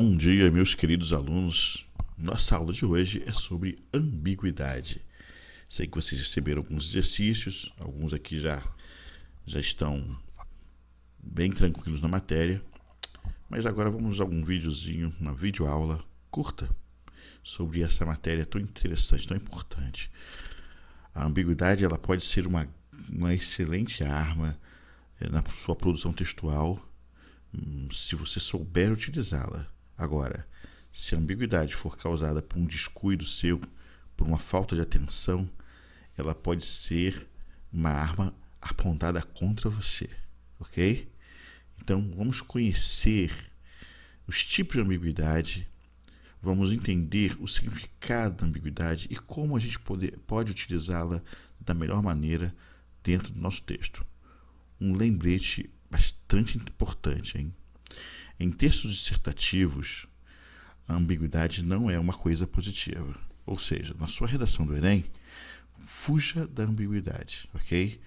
Bom dia, meus queridos alunos. Nossa aula de hoje é sobre ambiguidade. Sei que vocês receberam alguns exercícios, alguns aqui já estão bem tranquilos na matéria, mas agora vamos a um videozinho, uma videoaula curta sobre essa matéria tão interessante, tão importante. A ambiguidade ela pode ser uma excelente arma na sua produção textual, se você souber utilizá-la. Agora, se a ambiguidade for causada por um descuido seu, por uma falta de atenção, ela pode ser uma arma apontada contra você, ok? Então, vamos conhecer os tipos de ambiguidade, vamos entender o significado da ambiguidade e como a gente pode utilizá-la da melhor maneira dentro do nosso texto. Um lembrete bastante importante, hein? Em textos dissertativos, a ambiguidade não é uma coisa positiva. Ou seja, na sua redação do Enem, fuja da ambiguidade, ok?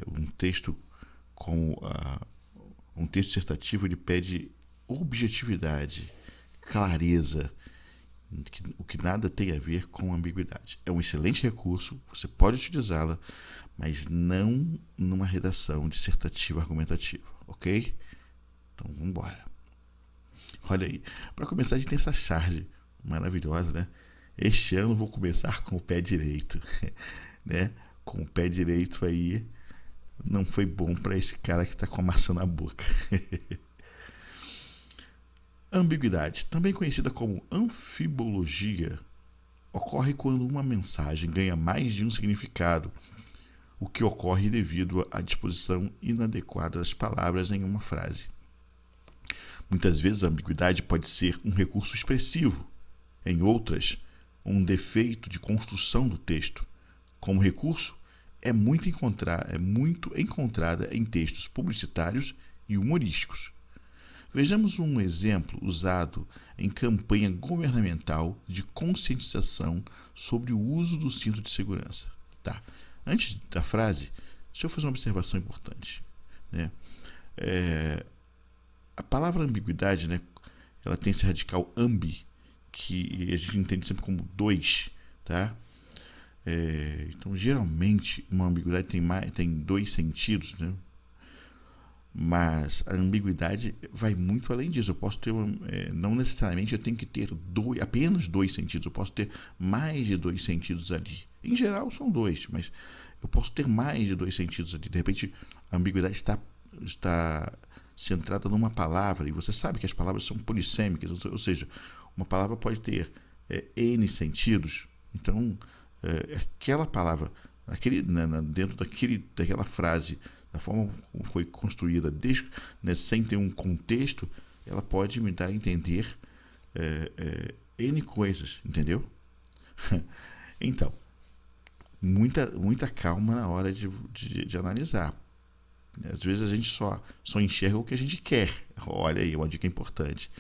Um texto dissertativo ele pede objetividade, clareza, o que nada tem a ver com ambiguidade. É um excelente recurso, você pode utilizá-la, mas não numa redação dissertativa argumentativa, ok? Então, vamos embora. Olha aí, para começar a gente tem essa charge maravilhosa, né? Este ano vou começar com o pé direito, né? Com o pé direito aí não foi bom para esse cara que está com a maçã na boca. Ambiguidade, também conhecida como anfibologia, ocorre quando uma mensagem ganha mais de um significado, o que ocorre devido à disposição inadequada das palavras em uma frase. Muitas vezes a ambiguidade pode ser um recurso expressivo, em outras, um defeito de construção do texto. Como recurso, é muito encontrada em textos publicitários e humorísticos. Vejamos um exemplo usado em campanha governamental de conscientização sobre o uso do cinto de segurança. Tá. Antes da frase, deixa eu fazer uma observação importante, né? A palavra ambiguidade, né, ela tem esse radical ambi, que a gente entende sempre como dois, tá? Então, geralmente, uma ambiguidade tem dois sentidos, né? Mas a ambiguidade vai muito além disso. Eu posso ter, não necessariamente eu tenho que ter apenas dois sentidos, eu posso ter mais de dois sentidos ali. Em geral, são dois, mas eu posso ter mais de dois sentidos ali. De repente, a ambiguidade está centrada numa palavra, e você sabe que as palavras são polissêmicas, ou seja, uma palavra pode ter N sentidos. Então, aquela palavra, dentro daquela frase, da forma como foi construída, sem ter um contexto, ela pode me dar a entender N coisas, entendeu? Então, muita calma na hora de analisar. Às vezes a gente só enxerga o que a gente quer. Olha aí, uma dica importante.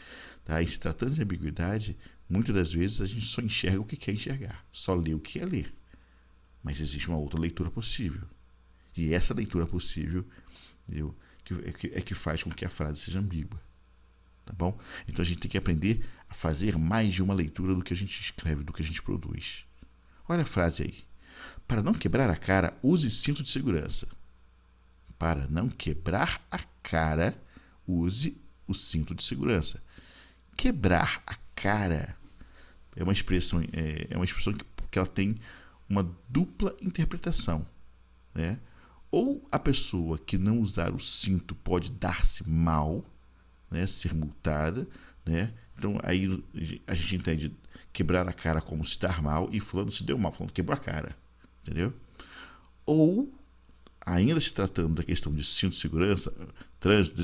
Tá? E se tratando de ambiguidade, muitas das vezes a gente só enxerga o que quer enxergar. Só lê o que quer ler. Mas existe uma outra leitura possível. E essa leitura possível que faz com que a frase seja ambígua. Tá bom? Então a gente tem que aprender a fazer mais de uma leitura do que a gente escreve, do que a gente produz. Olha a frase aí. Para não quebrar a cara, use cinto de segurança. Para não quebrar a cara, use o cinto de segurança. Quebrar a cara é uma expressão que ela tem uma dupla interpretação, né? Ou a pessoa que não usar o cinto pode dar-se mal, né? Ser multada, né? Então aí a gente entende quebrar a cara como se dar mal, e fulano se deu mal, fulano quebrou a cara, entendeu? Ou, ainda se tratando da questão de cinto de segurança,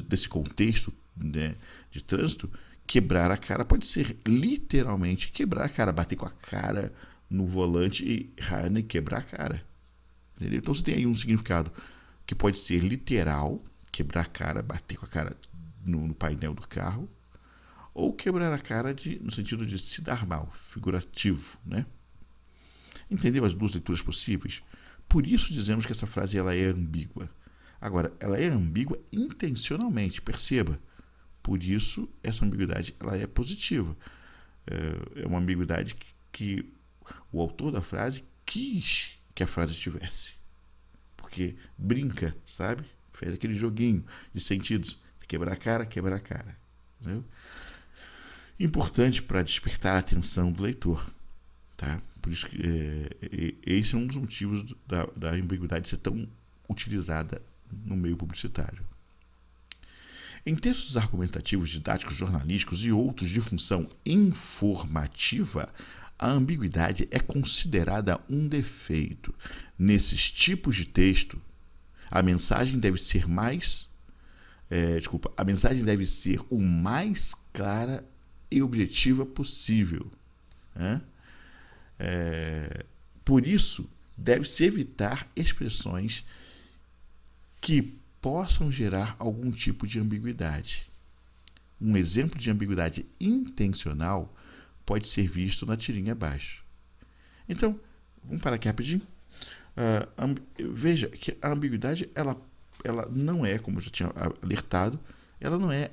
desse contexto, né, de trânsito, quebrar a cara pode ser literalmente quebrar a cara, bater com a cara no volante e quebrar a cara. Entendeu? Então você tem aí um significado que pode ser literal, quebrar a cara, bater com a cara no painel do carro, ou quebrar a cara no sentido de se dar mal, figurativo, né? Entendeu as duas leituras possíveis? Por isso dizemos que essa frase ela é ambígua. Agora, ela é ambígua intencionalmente, perceba. Por isso, essa ambiguidade ela é positiva. É uma ambiguidade que o autor da frase quis que a frase tivesse. Porque brinca, sabe? Fez aquele joguinho de sentidos. Quebrar a cara, quebrar a cara. Entendeu? Importante para despertar a atenção do leitor. Tá? Por isso que esse é um dos motivos da ambiguidade ser tão utilizada no meio publicitário. Em textos argumentativos, didáticos, jornalísticos e outros de função informativa, a ambiguidade é considerada um defeito. Nesses tipos de texto, a mensagem deve ser a mensagem deve ser o mais clara e objetiva possível. Né? Por isso, deve-se evitar expressões que possam gerar algum tipo de ambiguidade. Um exemplo de ambiguidade intencional pode ser visto na tirinha abaixo. Então, vamos parar aqui rapidinho. Veja que a ambiguidade ela não é, como eu já tinha alertado, ela não é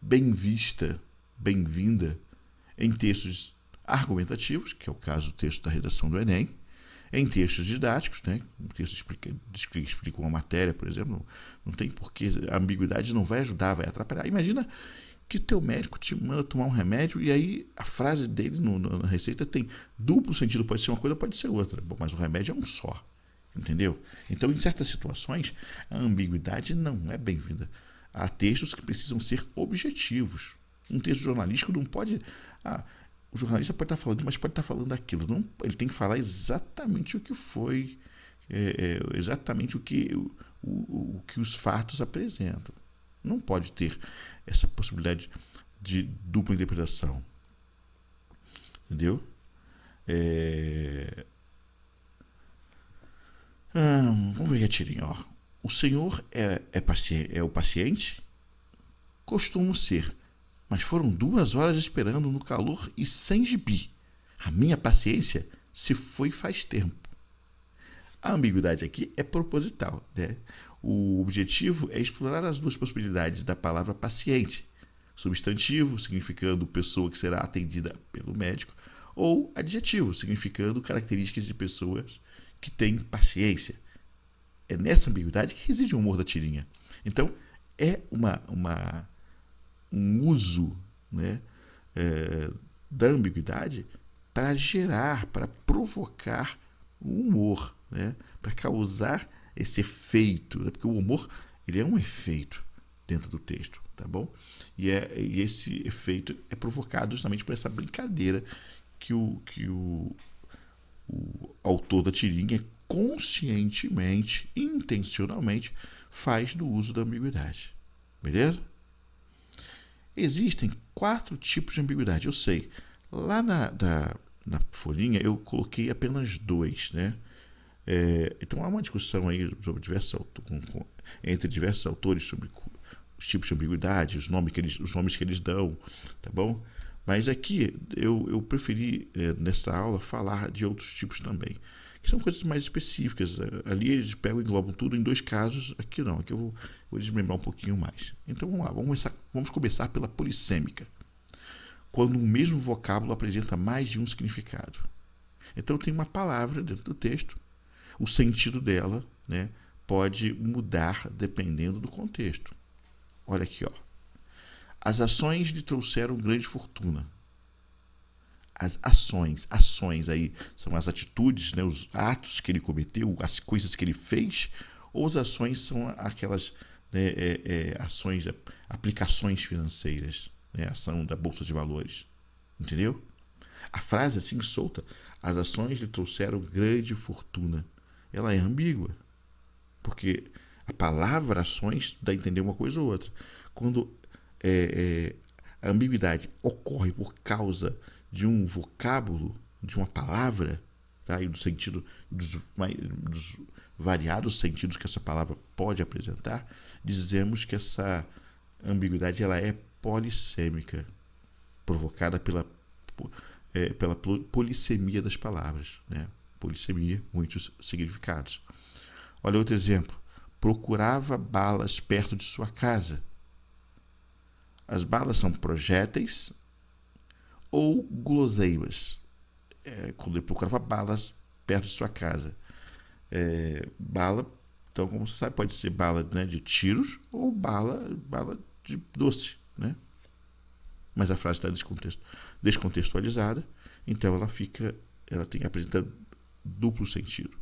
bem vista, bem-vinda em textos argumentativos, que é o caso do texto da redação do Enem, em textos didáticos, né? Um texto que explica uma matéria, por exemplo, não tem porquê, a ambiguidade não vai ajudar, vai atrapalhar. Imagina que teu médico te manda tomar um remédio e aí a frase dele na receita tem duplo sentido, pode ser uma coisa, pode ser outra. Bom, mas o remédio é um só, entendeu? Então, em certas situações, a ambiguidade não é bem-vinda. Há textos que precisam ser objetivos. Um texto jornalístico não pode... o jornalista pode estar falando, mas pode estar falando daquilo. Não, ele tem que falar exatamente o que foi, exatamente o que os fatos apresentam. Não pode ter essa possibilidade de dupla interpretação. Entendeu? Vamos ver a tirinha. Ó. O senhor é o paciente? Costumo ser. Mas foram 2 horas esperando no calor e sem gibi. A minha paciência se foi faz tempo. A ambiguidade aqui é proposital, né? O objetivo é explorar as duas possibilidades da palavra paciente, substantivo, significando pessoa que será atendida pelo médico, ou adjetivo, significando características de pessoas que têm paciência. É nessa ambiguidade que reside o humor da tirinha. Então, é um uso, né, da ambiguidade para gerar, para provocar o humor, né, para causar esse efeito, né, porque o humor ele é um efeito dentro do texto, tá bom? E esse efeito é provocado justamente por essa brincadeira que o autor da tirinha conscientemente, intencionalmente faz do uso da ambiguidade, beleza? Existem 4 tipos de ambiguidade, eu sei. Lá na folhinha eu coloquei apenas 2, né? Então há uma discussão aí sobre entre diversos autores sobre os tipos de ambiguidade, os nomes que eles dão, tá bom? Mas aqui eu preferi, nessa aula, falar de outros tipos também, que são coisas mais específicas. Ali eles pegam e englobam tudo em 2 casos, aqui não, aqui eu vou desmembrar um pouquinho mais. Então vamos lá, vamos começar pela polissêmica, quando um mesmo vocábulo apresenta mais de um significado. Então tem uma palavra dentro do texto, o sentido dela, né, pode mudar dependendo do contexto. Olha aqui, ó. As ações lhe trouxeram grande fortuna. As ações aí são as atitudes, né, os atos que ele cometeu, as coisas que ele fez, ou as ações são aquelas, né, ações, aplicações financeiras, né, ação da Bolsa de Valores. Entendeu? A frase assim solta, as ações lhe trouxeram grande fortuna, ela é ambígua, porque a palavra ações dá a entender uma coisa ou outra. Quando a ambiguidade ocorre por causa de um vocábulo, de uma palavra, tá? E do sentido dos variados sentidos que essa palavra pode apresentar, dizemos que essa ambiguidade ela é polissêmica, provocada pela polissemia das palavras, né? Polissemia, muitos significados. Olha outro exemplo. Procurava balas perto de sua casa. As balas são projéteis ou guloseimas. Quando ele procurava balas perto de sua casa. Bala, então, como você sabe, pode ser bala, né, de tiros ou bala de doce, né? Mas a frase está descontextualizada, então apresenta duplo sentido.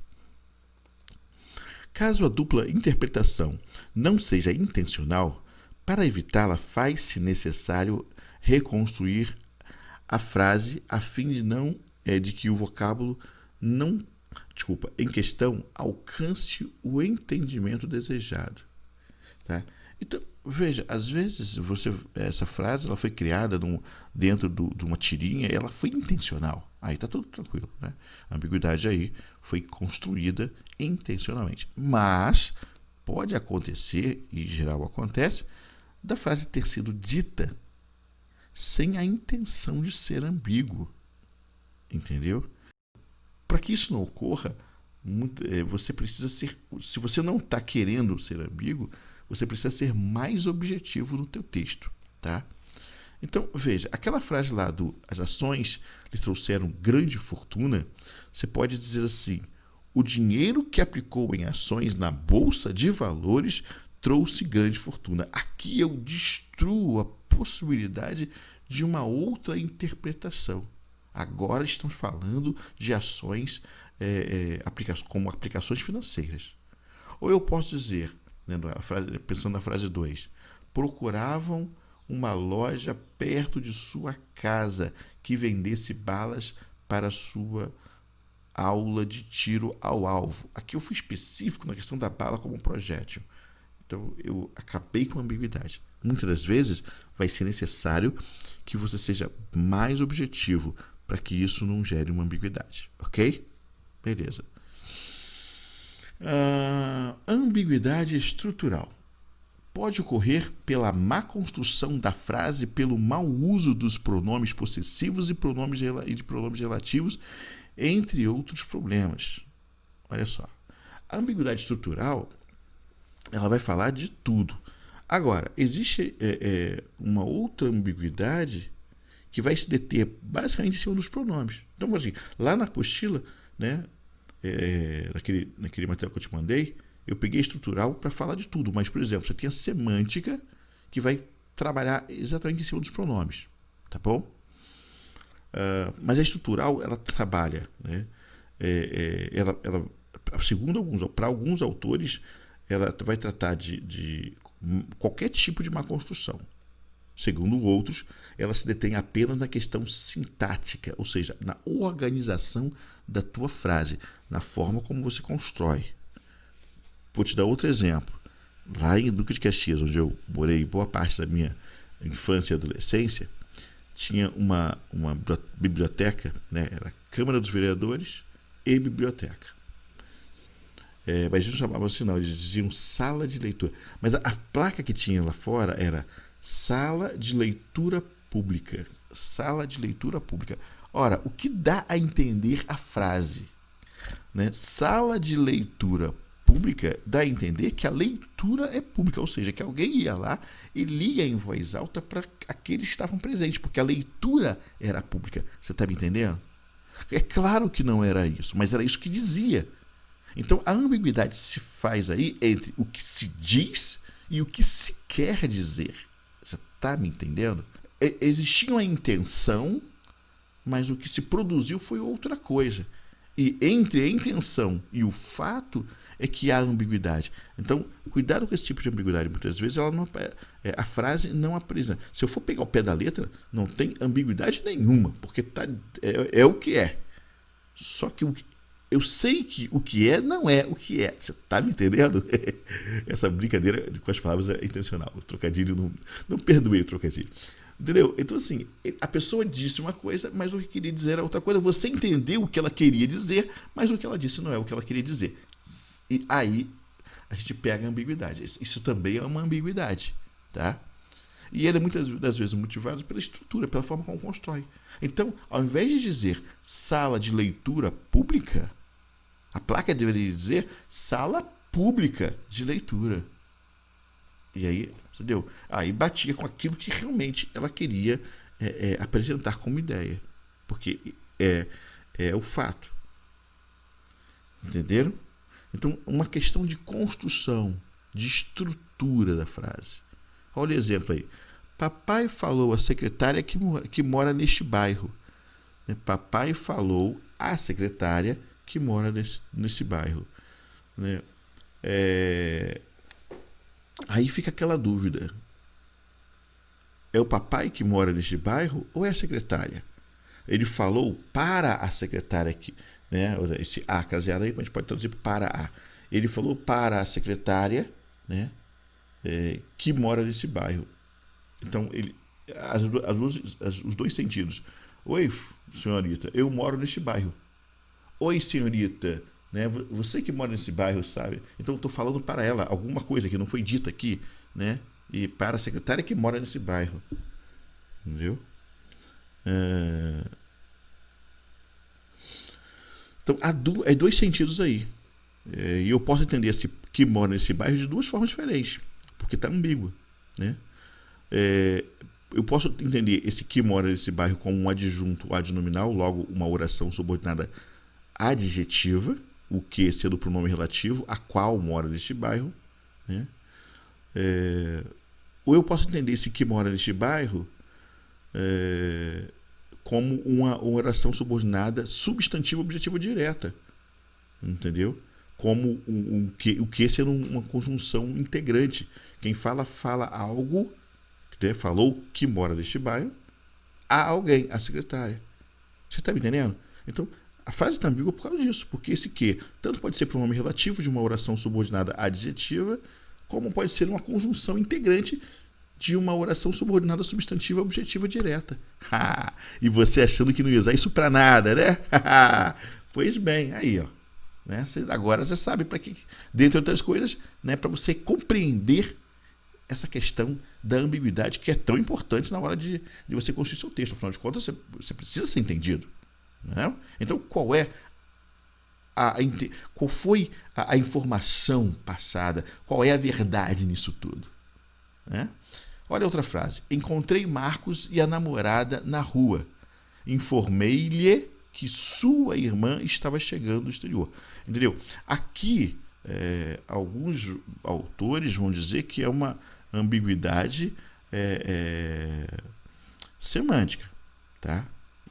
Caso a dupla interpretação não seja intencional, para evitá-la faz-se necessário reconstruir a frase a fim de que o vocábulo em questão alcance o entendimento desejado. Tá? Então, veja, às vezes essa frase ela foi criada dentro de uma tirinha e ela foi intencional. Aí está tudo tranquilo. Né? A ambiguidade aí foi construída intencionalmente. Mas pode acontecer, e em geral acontece, da frase ter sido dita sem a intenção de ser ambíguo. Entendeu? Para que isso não ocorra, você precisa ser. Se você não está querendo ser ambíguo, você precisa ser mais objetivo no teu texto, tá? Então, veja, aquela frase lá as ações lhe trouxeram grande fortuna, você pode dizer assim: o dinheiro que aplicou em ações na bolsa de valores trouxe grande fortuna. Aqui eu destruo a possibilidade de uma outra interpretação. Agora estamos falando de ações como aplicações financeiras. Ou eu posso dizer, né, pensando na frase 2, procuravam uma loja perto de sua casa que vendesse balas para sua aula de tiro ao alvo. Aqui eu fui específico na questão da bala como projétil. Então eu acabei com a ambiguidade. Muitas das vezes vai ser necessário que você seja mais objetivo para que isso não gere uma ambiguidade, ok? Beleza. Ambiguidade estrutural. Pode ocorrer pela má construção da frase, pelo mau uso dos pronomes possessivos e de pronomes relativos, entre outros problemas. Olha só. A ambiguidade estrutural, ela vai falar de tudo. Agora, existe uma outra ambiguidade que vai se deter basicamente em cima dos pronomes. Então, assim, lá na apostila, né, naquele material que eu te mandei, eu peguei estrutural para falar de tudo. Mas, por exemplo, você tem a semântica que vai trabalhar exatamente em cima dos pronomes. Tá bom? Mas a estrutural, ela trabalha, né? Para alguns autores, ela vai tratar de qualquer tipo de má construção. Segundo outros, ela se detém apenas na questão sintática, ou seja, na organização da tua frase, na forma como você constrói. Vou te dar outro exemplo. Lá em Duque de Caxias, onde eu morei boa parte da minha infância e adolescência, tinha uma biblioteca, né? Era a Câmara dos Vereadores e biblioteca. Mas eles não chamavam assim, não, eles diziam sala de leitura. Mas a placa que tinha lá fora era sala de leitura pública. Sala de leitura pública. Ora, o que dá a entender a frase? Né? Sala de leitura pública dá a entender que a leitura é pública, ou seja, que alguém ia lá e lia em voz alta para aqueles que estavam presentes, porque a leitura era pública. Você está me entendendo? É claro que não era isso, mas era isso que dizia. Então, a ambiguidade se faz aí entre o que se diz e o que se quer dizer. Você está me entendendo? Existia uma intenção, mas o que se produziu foi outra coisa. E entre a intenção e o fato é que há ambiguidade. Então, cuidado com esse tipo de ambiguidade. Muitas vezes a frase não apresenta. Se eu for pegar o pé da letra, não tem ambiguidade nenhuma, porque é o que é. Só que eu sei que o que é não é o que é. Você está me entendendo? Essa brincadeira com as palavras é intencional. O trocadilho, não perdoei o trocadilho. Entendeu? Então, assim, a pessoa disse uma coisa, mas o que queria dizer era outra coisa. Você entendeu o que ela queria dizer, mas o que ela disse não é o que ela queria dizer. E aí a gente pega a ambiguidade. Isso também é uma ambiguidade, tá? E ele é muitas das vezes motivado pela estrutura, pela forma como constrói. Então, ao invés de dizer sala de leitura pública, a placa deveria dizer sala pública de leitura. E aí, entendeu? Aí batia com aquilo que realmente ela queria apresentar como ideia. Porque é o fato. Entenderam? Então, uma questão de construção, de estrutura da frase. Olha o exemplo aí. Papai falou à secretária que mora neste bairro. Papai falou à secretária que mora nesse bairro. Né? Aí fica aquela dúvida. É o papai que mora neste bairro ou é a secretária? Ele falou para a secretária aqui, né? Esse A caseado aí a gente pode traduzir para a. Ele falou para a secretária, né? Que mora nesse bairro. Então, os dois sentidos. Oi, senhorita, eu moro neste bairro. Oi, senhorita, né? Você que mora nesse bairro, sabe? Então, eu estou falando para ela alguma coisa que não foi dita aqui, né? E para a secretária que mora nesse bairro. Entendeu? Então, há dois sentidos aí. E eu posso entender esse que mora nesse bairro de duas formas diferentes, porque está ambíguo, né? Eu posso entender esse que mora nesse bairro como um adjunto adnominal, logo uma oração subordinada adjetiva, o que sendo o pronome relativo, a qual mora neste bairro, né? Ou eu posso entender esse que mora neste bairro como uma oração subordinada substantiva objetiva direta, entendeu? Como o que sendo uma conjunção integrante. Quem fala algo, né? Falou que mora neste bairro a alguém, a secretária. Você está me entendendo? Então, a frase está ambígua por causa disso, porque esse que tanto pode ser pronome relativo de uma oração subordinada adjetiva, como pode ser uma conjunção integrante de uma oração subordinada substantiva objetiva direta. E você achando que não ia usar isso para nada, né? Pois bem, aí, ó. Né? Agora você sabe para que, dentre outras coisas, né, para você compreender essa questão da ambiguidade que é tão importante na hora de você construir seu texto. Afinal de contas, você precisa ser entendido. Né? Então, qual foi a informação passada? Qual é a verdade nisso tudo? Né? Olha outra frase. Encontrei Marcos e a namorada na rua. Informei-lhe que sua irmã estava chegando do exterior. Entendeu? Aqui, alguns autores vão dizer que é uma ambiguidade semântica, tá?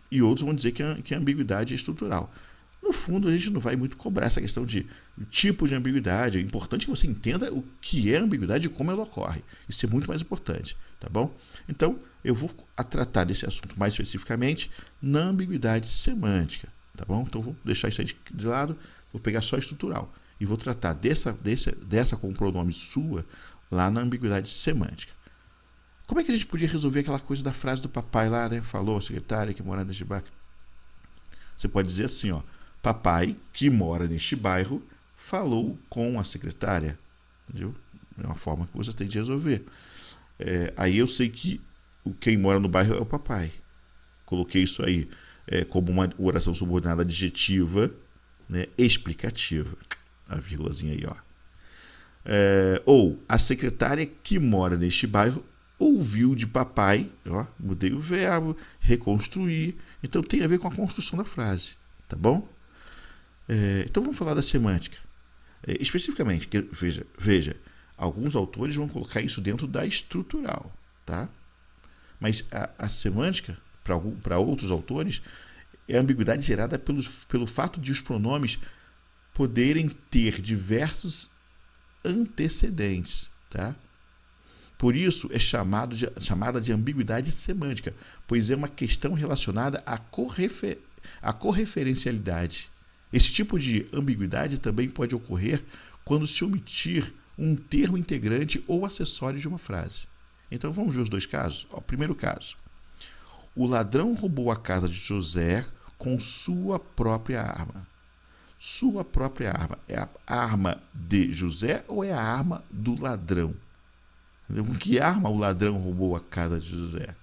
E outros vão dizer que a ambiguidade é estrutural. No fundo, a gente não vai muito cobrar essa questão de tipo de ambiguidade. É importante que você entenda o que é ambiguidade e como ela ocorre. Isso é muito mais importante, tá bom? Então, eu vou tratar desse assunto mais especificamente na ambiguidade semântica, tá bom? Então, vou deixar isso aí de lado, vou pegar só estrutural e vou tratar dessa com o pronome sua lá na ambiguidade semântica. Como é que a gente podia resolver aquela coisa da frase do papai lá, né? Falou a secretária que mora neste bairro. Você pode dizer assim, ó. Papai, que mora neste bairro, falou com a secretária. Entendeu? É uma forma que você tem de resolver. Aí eu sei que quem mora no bairro é o papai. Coloquei isso aí como uma oração subordinada adjetiva, né, explicativa. A vírgulazinha aí, ó. Ou a secretária que mora neste bairro ouviu de papai, ó, mudei o verbo, reconstruir. Então tem a ver com a construção da frase, tá bom? Então vamos falar da semântica. Especificamente, veja, alguns autores vão colocar isso dentro da estrutural, tá? Mas a semântica, para outros autores, é a ambiguidade gerada pelo fato de os pronomes poderem ter diversos antecedentes, tá? Por isso é chamada de ambiguidade semântica, pois é uma questão relacionada à correferencialidade. Esse tipo de ambiguidade também pode ocorrer quando se omitir um termo integrante ou acessório de uma frase. Então vamos ver os dois casos. O primeiro caso. O ladrão roubou a casa de José com sua própria arma. Sua própria arma. É a arma de José ou é a arma do ladrão? Com que arma o ladrão roubou a casa de José?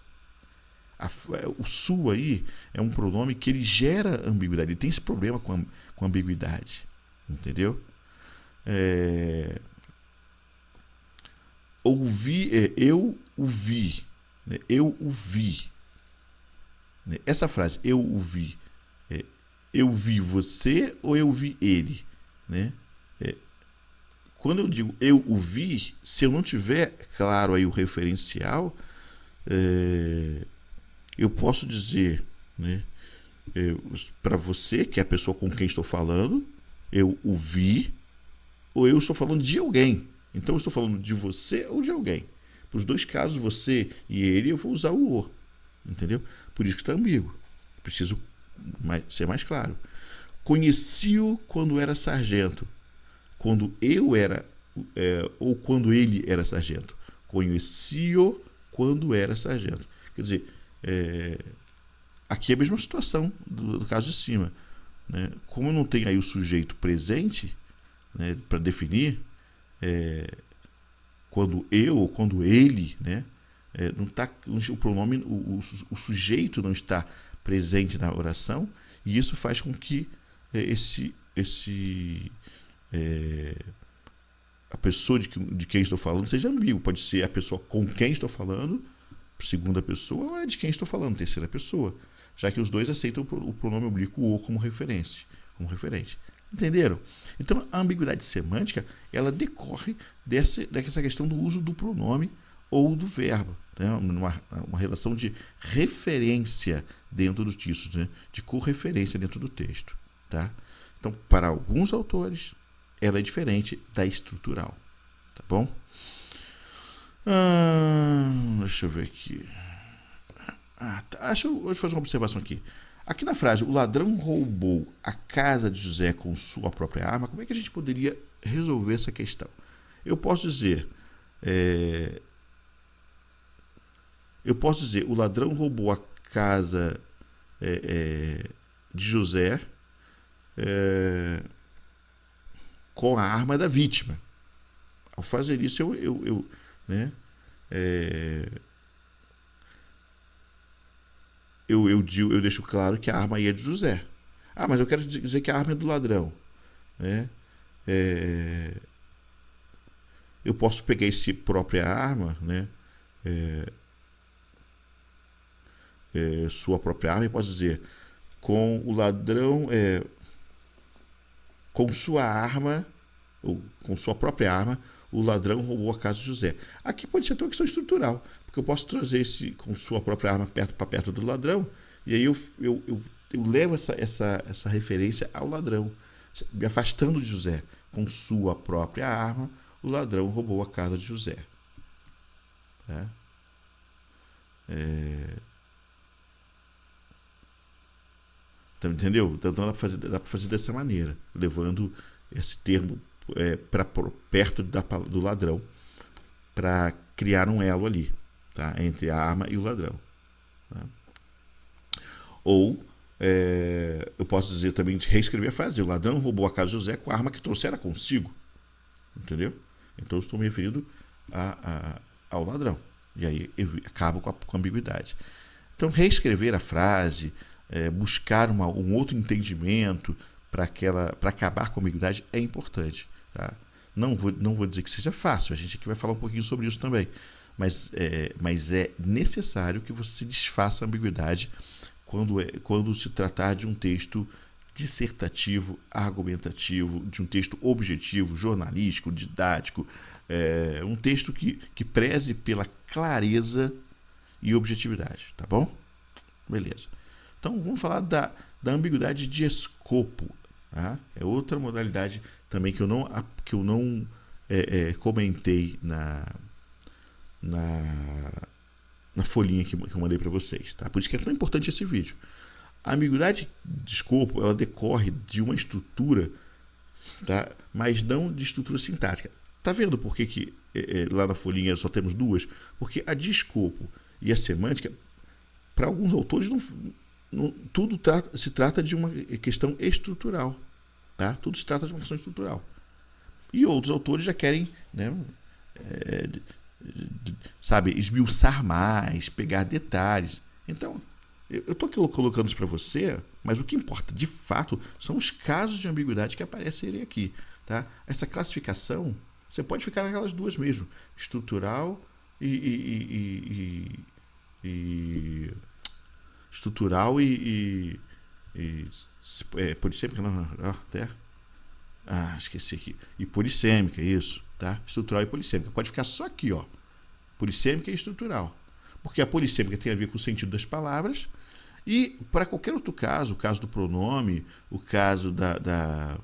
O sua aí é um pronome que ele gera ambiguidade. Ele tem esse problema com ambiguidade. Entendeu? eu o vi, né? Eu o vi. Né? Essa frase, eu o vi, eu vi você ou eu vi ele? Né? Quando eu digo eu o vi, se eu não tiver claro aí o referencial, eu posso dizer, né, para você, que é a pessoa com quem estou falando, eu o vi, ou eu estou falando de alguém. Então eu estou falando de você ou de alguém. Para os dois casos, você e ele, eu vou usar o o. Entendeu? Por isso que está ambíguo. Preciso ser mais claro. Conheci-o quando era sargento. Quando eu era, ou quando ele era sargento. Conheci-o quando era sargento. Quer dizer, aqui é a mesma situação do caso de cima. Né? Como não tem aí o sujeito presente, né, para definir, quando eu ou quando ele, né, não tá, o pronome, o sujeito não está presente na oração, e isso faz com que a pessoa de quem estou falando seja ambíguo. Pode ser a pessoa com quem estou falando, segunda pessoa, ou é de quem estou falando, terceira pessoa, já que os dois aceitam o pronome oblíquo o como referência, como referente. Entenderam? Então, a ambiguidade semântica, ela decorre dessa questão do uso do pronome ou do verbo, né? uma relação de referência dentro do texto, né? De correferência dentro do texto. Tá? Então, para alguns autores, ela é diferente da estrutural. Tá bom? Deixa eu ver aqui. Deixa eu fazer uma observação aqui. Aqui na frase, o ladrão roubou a casa de José com sua própria arma, como é que a gente poderia resolver essa questão? Eu posso dizer, o ladrão roubou a casa de José com a arma da vítima. Ao fazer isso, eu deixo claro que a arma aí é de José. Mas eu quero dizer que a arma é do ladrão. Né? Eu posso pegar essa própria arma, né? Sua própria arma, e posso dizer, com o ladrão, com sua arma, ou com sua própria arma, o ladrão roubou a casa de José. Aqui pode ser até uma questão estrutural, porque eu posso trazer esse com sua própria arma para perto do ladrão, e aí eu levo essa referência ao ladrão, me afastando de José. Com sua própria arma, o ladrão roubou a casa de José. Tá? Entendeu? Então dá para fazer dessa maneira, levando esse termo para perto do ladrão, para criar um elo ali, tá? Entre a arma e o ladrão. Tá? Ou eu posso dizer também, reescrever a frase: o ladrão roubou a casa de José com a arma que trouxera consigo. Entendeu? Então eu estou me referindo ao ladrão. E aí eu acabo com a ambiguidade. Então, reescrever a frase, buscar um outro entendimento para acabar com a ambiguidade é importante. Tá? Não vou dizer que seja fácil, a gente aqui vai falar um pouquinho sobre isso também. Mas é necessário que você desfaça a ambiguidade quando se tratar de um texto dissertativo, argumentativo, de um texto objetivo, jornalístico, didático, um texto que preze pela clareza e objetividade, tá bom? Beleza. Então, vamos falar da ambiguidade de escopo. Tá? É outra modalidade também que eu não comentei na folhinha que eu mandei para vocês. Tá? Por isso que é tão importante esse vídeo. A ambiguidade de escopo, ela decorre de uma estrutura, tá? Mas não de estrutura sintática. Tá vendo por que lá na folhinha só temos duas? Porque a de escopo e a semântica, para alguns autores, tudo se trata de uma questão estrutural. Tá? Tudo se trata de uma questão estrutural. E outros autores já querem, né, esmiuçar mais, pegar detalhes. Então, eu estou colocando isso para você, mas o que importa, de fato, são os casos de ambiguidade que aparecerem aqui. Tá? Essa classificação, Você pode ficar naquelas duas mesmo, estrutural e estrutural polissêmica, não, até. Esqueci aqui. E polissêmica, isso, tá? Estrutural e polissêmica. Pode ficar só aqui, ó. Polissêmica e estrutural. Porque a polissêmica tem a ver com o sentido das palavras. E para qualquer outro caso, o caso do pronome, o caso da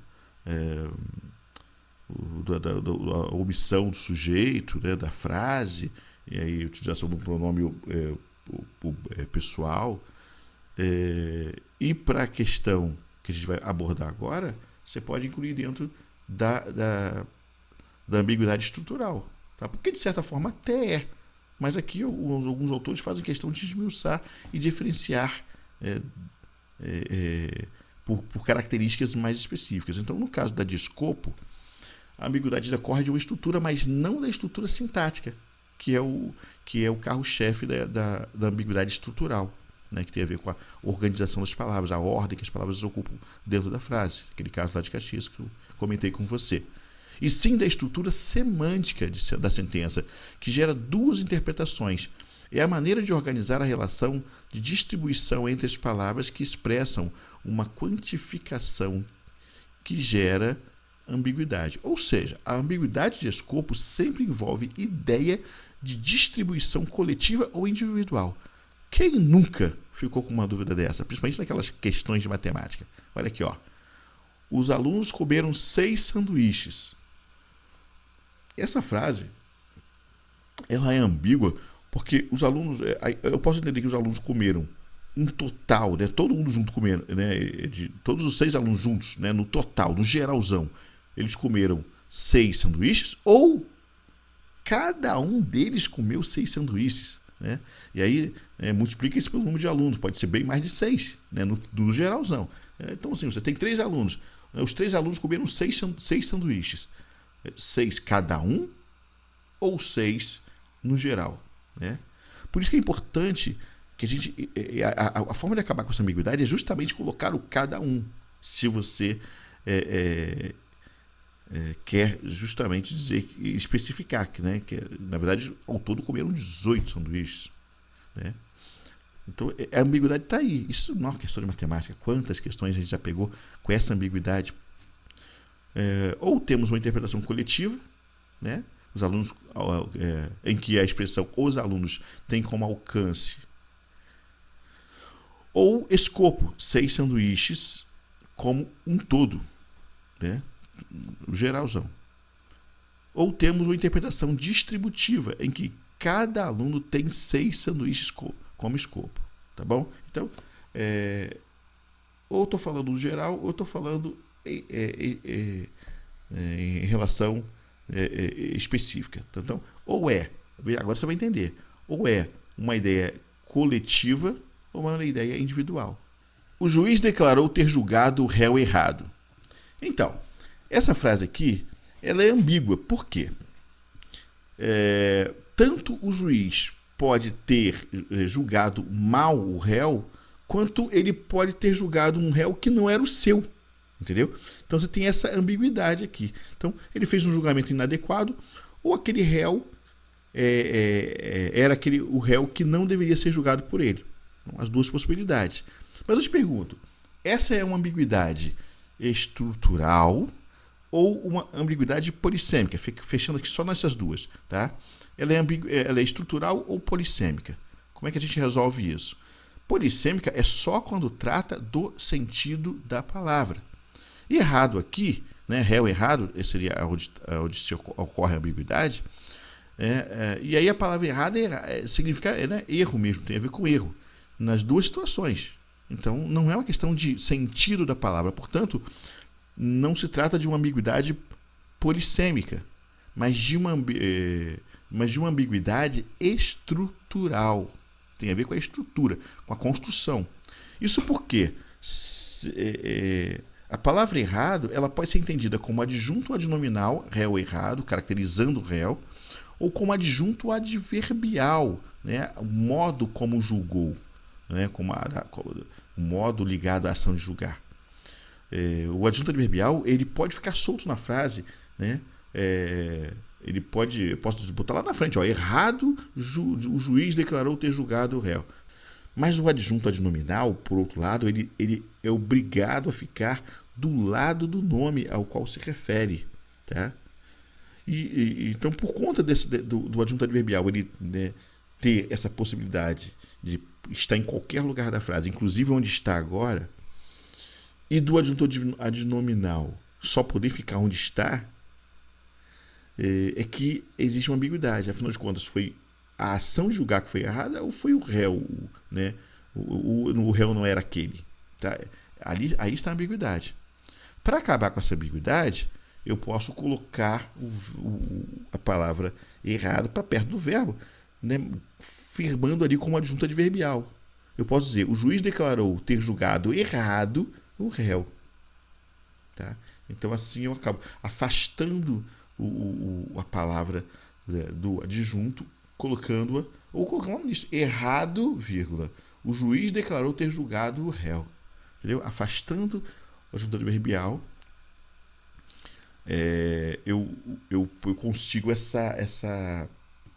omissão do sujeito, né, da frase, e aí a utilização do pronome pessoal. E para a questão que a gente vai abordar agora, você pode incluir dentro da ambiguidade estrutural. Tá? Porque, de certa forma, até é. Mas aqui alguns autores fazem questão de esmiuçar e diferenciar por características mais específicas. Então, no caso da de escopo, a ambiguidade decorre de uma estrutura, mas não da estrutura sintática, que é o carro-chefe da ambiguidade estrutural, né, que tem a ver com a organização das palavras, a ordem que as palavras ocupam dentro da frase. Aquele caso lá de Caxias que eu comentei com você. E sim da estrutura semântica da sentença, que gera duas interpretações. É a maneira de organizar a relação de distribuição entre as palavras que expressam uma quantificação que gera ambiguidade. Ou seja, a ambiguidade de escopo sempre envolve ideia de distribuição coletiva ou individual. Quem nunca ficou com uma dúvida dessa? Principalmente naquelas questões de matemática. Olha aqui, ó. Os alunos comeram 6 sanduíches. Essa frase, ela é ambígua porque os alunos, eu posso entender que os alunos comeram um total, né, todo mundo junto comeram, né, de todos os 6 alunos juntos, né, no total, no geralzão, eles comeram 6 sanduíches ou cada um deles comeu 6 sanduíches, né? E aí multiplica isso pelo número de alunos, pode ser bem mais de 6, né, no geralzão. Então assim, você tem 3 alunos, os 3 alunos comeram 6 sanduíches. 6 cada um ou 6 no geral, né? Por isso que é importante que a gente a forma de acabar com essa ambiguidade é justamente colocar o cada um, se você quer justamente dizer, especificar que, né, que na verdade ao todo comeram 18 sanduíches, né? Então a ambiguidade está aí. Isso não é uma questão de matemática. Quantas questões a gente já pegou com essa ambiguidade? Ou temos uma interpretação coletiva, né? Os alunos, em que a expressão os alunos tem como alcance, ou escopo, 6 sanduíches como um todo, né? Geralzão. Ou temos uma interpretação distributiva, em que cada aluno tem 6 sanduíches como escopo, tá bom? Então, ou estou falando no geral, ou estou falando em relação específica. Então, ou agora você vai entender, ou é uma ideia coletiva ou uma ideia individual. O juiz declarou ter julgado o réu errado. Então, essa frase aqui, ela é ambígua. Por quê? Tanto o juiz pode ter julgado mal o réu, quanto ele pode ter julgado um réu que não era o seu. Entendeu? Então você tem essa ambiguidade aqui. Então ele fez um julgamento inadequado, ou aquele réu era o réu que não deveria ser julgado por ele. Então, as duas possibilidades. Mas eu te pergunto, essa é uma ambiguidade estrutural ou uma ambiguidade polissêmica? Fechando aqui só nessas duas, tá? Ela é estrutural ou polissêmica? Como é que a gente resolve isso? Polissêmica é só quando trata do sentido da palavra. E errado aqui, né, réu errado, seria onde se ocorre a ambiguidade, e aí a palavra errada significa erro mesmo, tem a ver com erro, nas duas situações. Então, não é uma questão de sentido da palavra, portanto, não se trata de uma ambiguidade polissêmica, mas de uma ambiguidade estrutural. Tem a ver com a estrutura, com a construção. Isso porque a palavra errado, ela pode ser entendida como adjunto adnominal, réu errado, caracterizando o réu, ou como adjunto adverbial, né, o modo como julgou, né, como o modo ligado à ação de julgar. O adjunto adverbial, ele pode ficar solto na frase, né, eu posso botar lá na frente, ó, errado, o juiz declarou ter julgado o réu. Mas o adjunto adnominal, por outro lado, ele é obrigado a ficar do lado do nome ao qual se refere, tá? Então, por conta do adjunto adverbial, ele, né, ter essa possibilidade de estar em qualquer lugar da frase, inclusive onde está agora, e do adjunto adnominal só poder ficar onde está, é que existe uma ambiguidade. Afinal de contas, foi a ação de julgar que foi errada ou foi o réu, né? O réu não era aquele, tá? Aí está a ambiguidade. Para acabar com essa ambiguidade, eu posso colocar a palavra errado para perto do verbo, né, firmando ali como adjunto adverbial. Eu posso dizer, o juiz declarou ter julgado errado o réu. Tá? Então assim eu acabo afastando a palavra, né, do adjunto, colocando-a, ou colocando nisso, errado, vírgula, o juiz declarou ter julgado o réu. Entendeu? Afastando o adjunto adverbial, eu consigo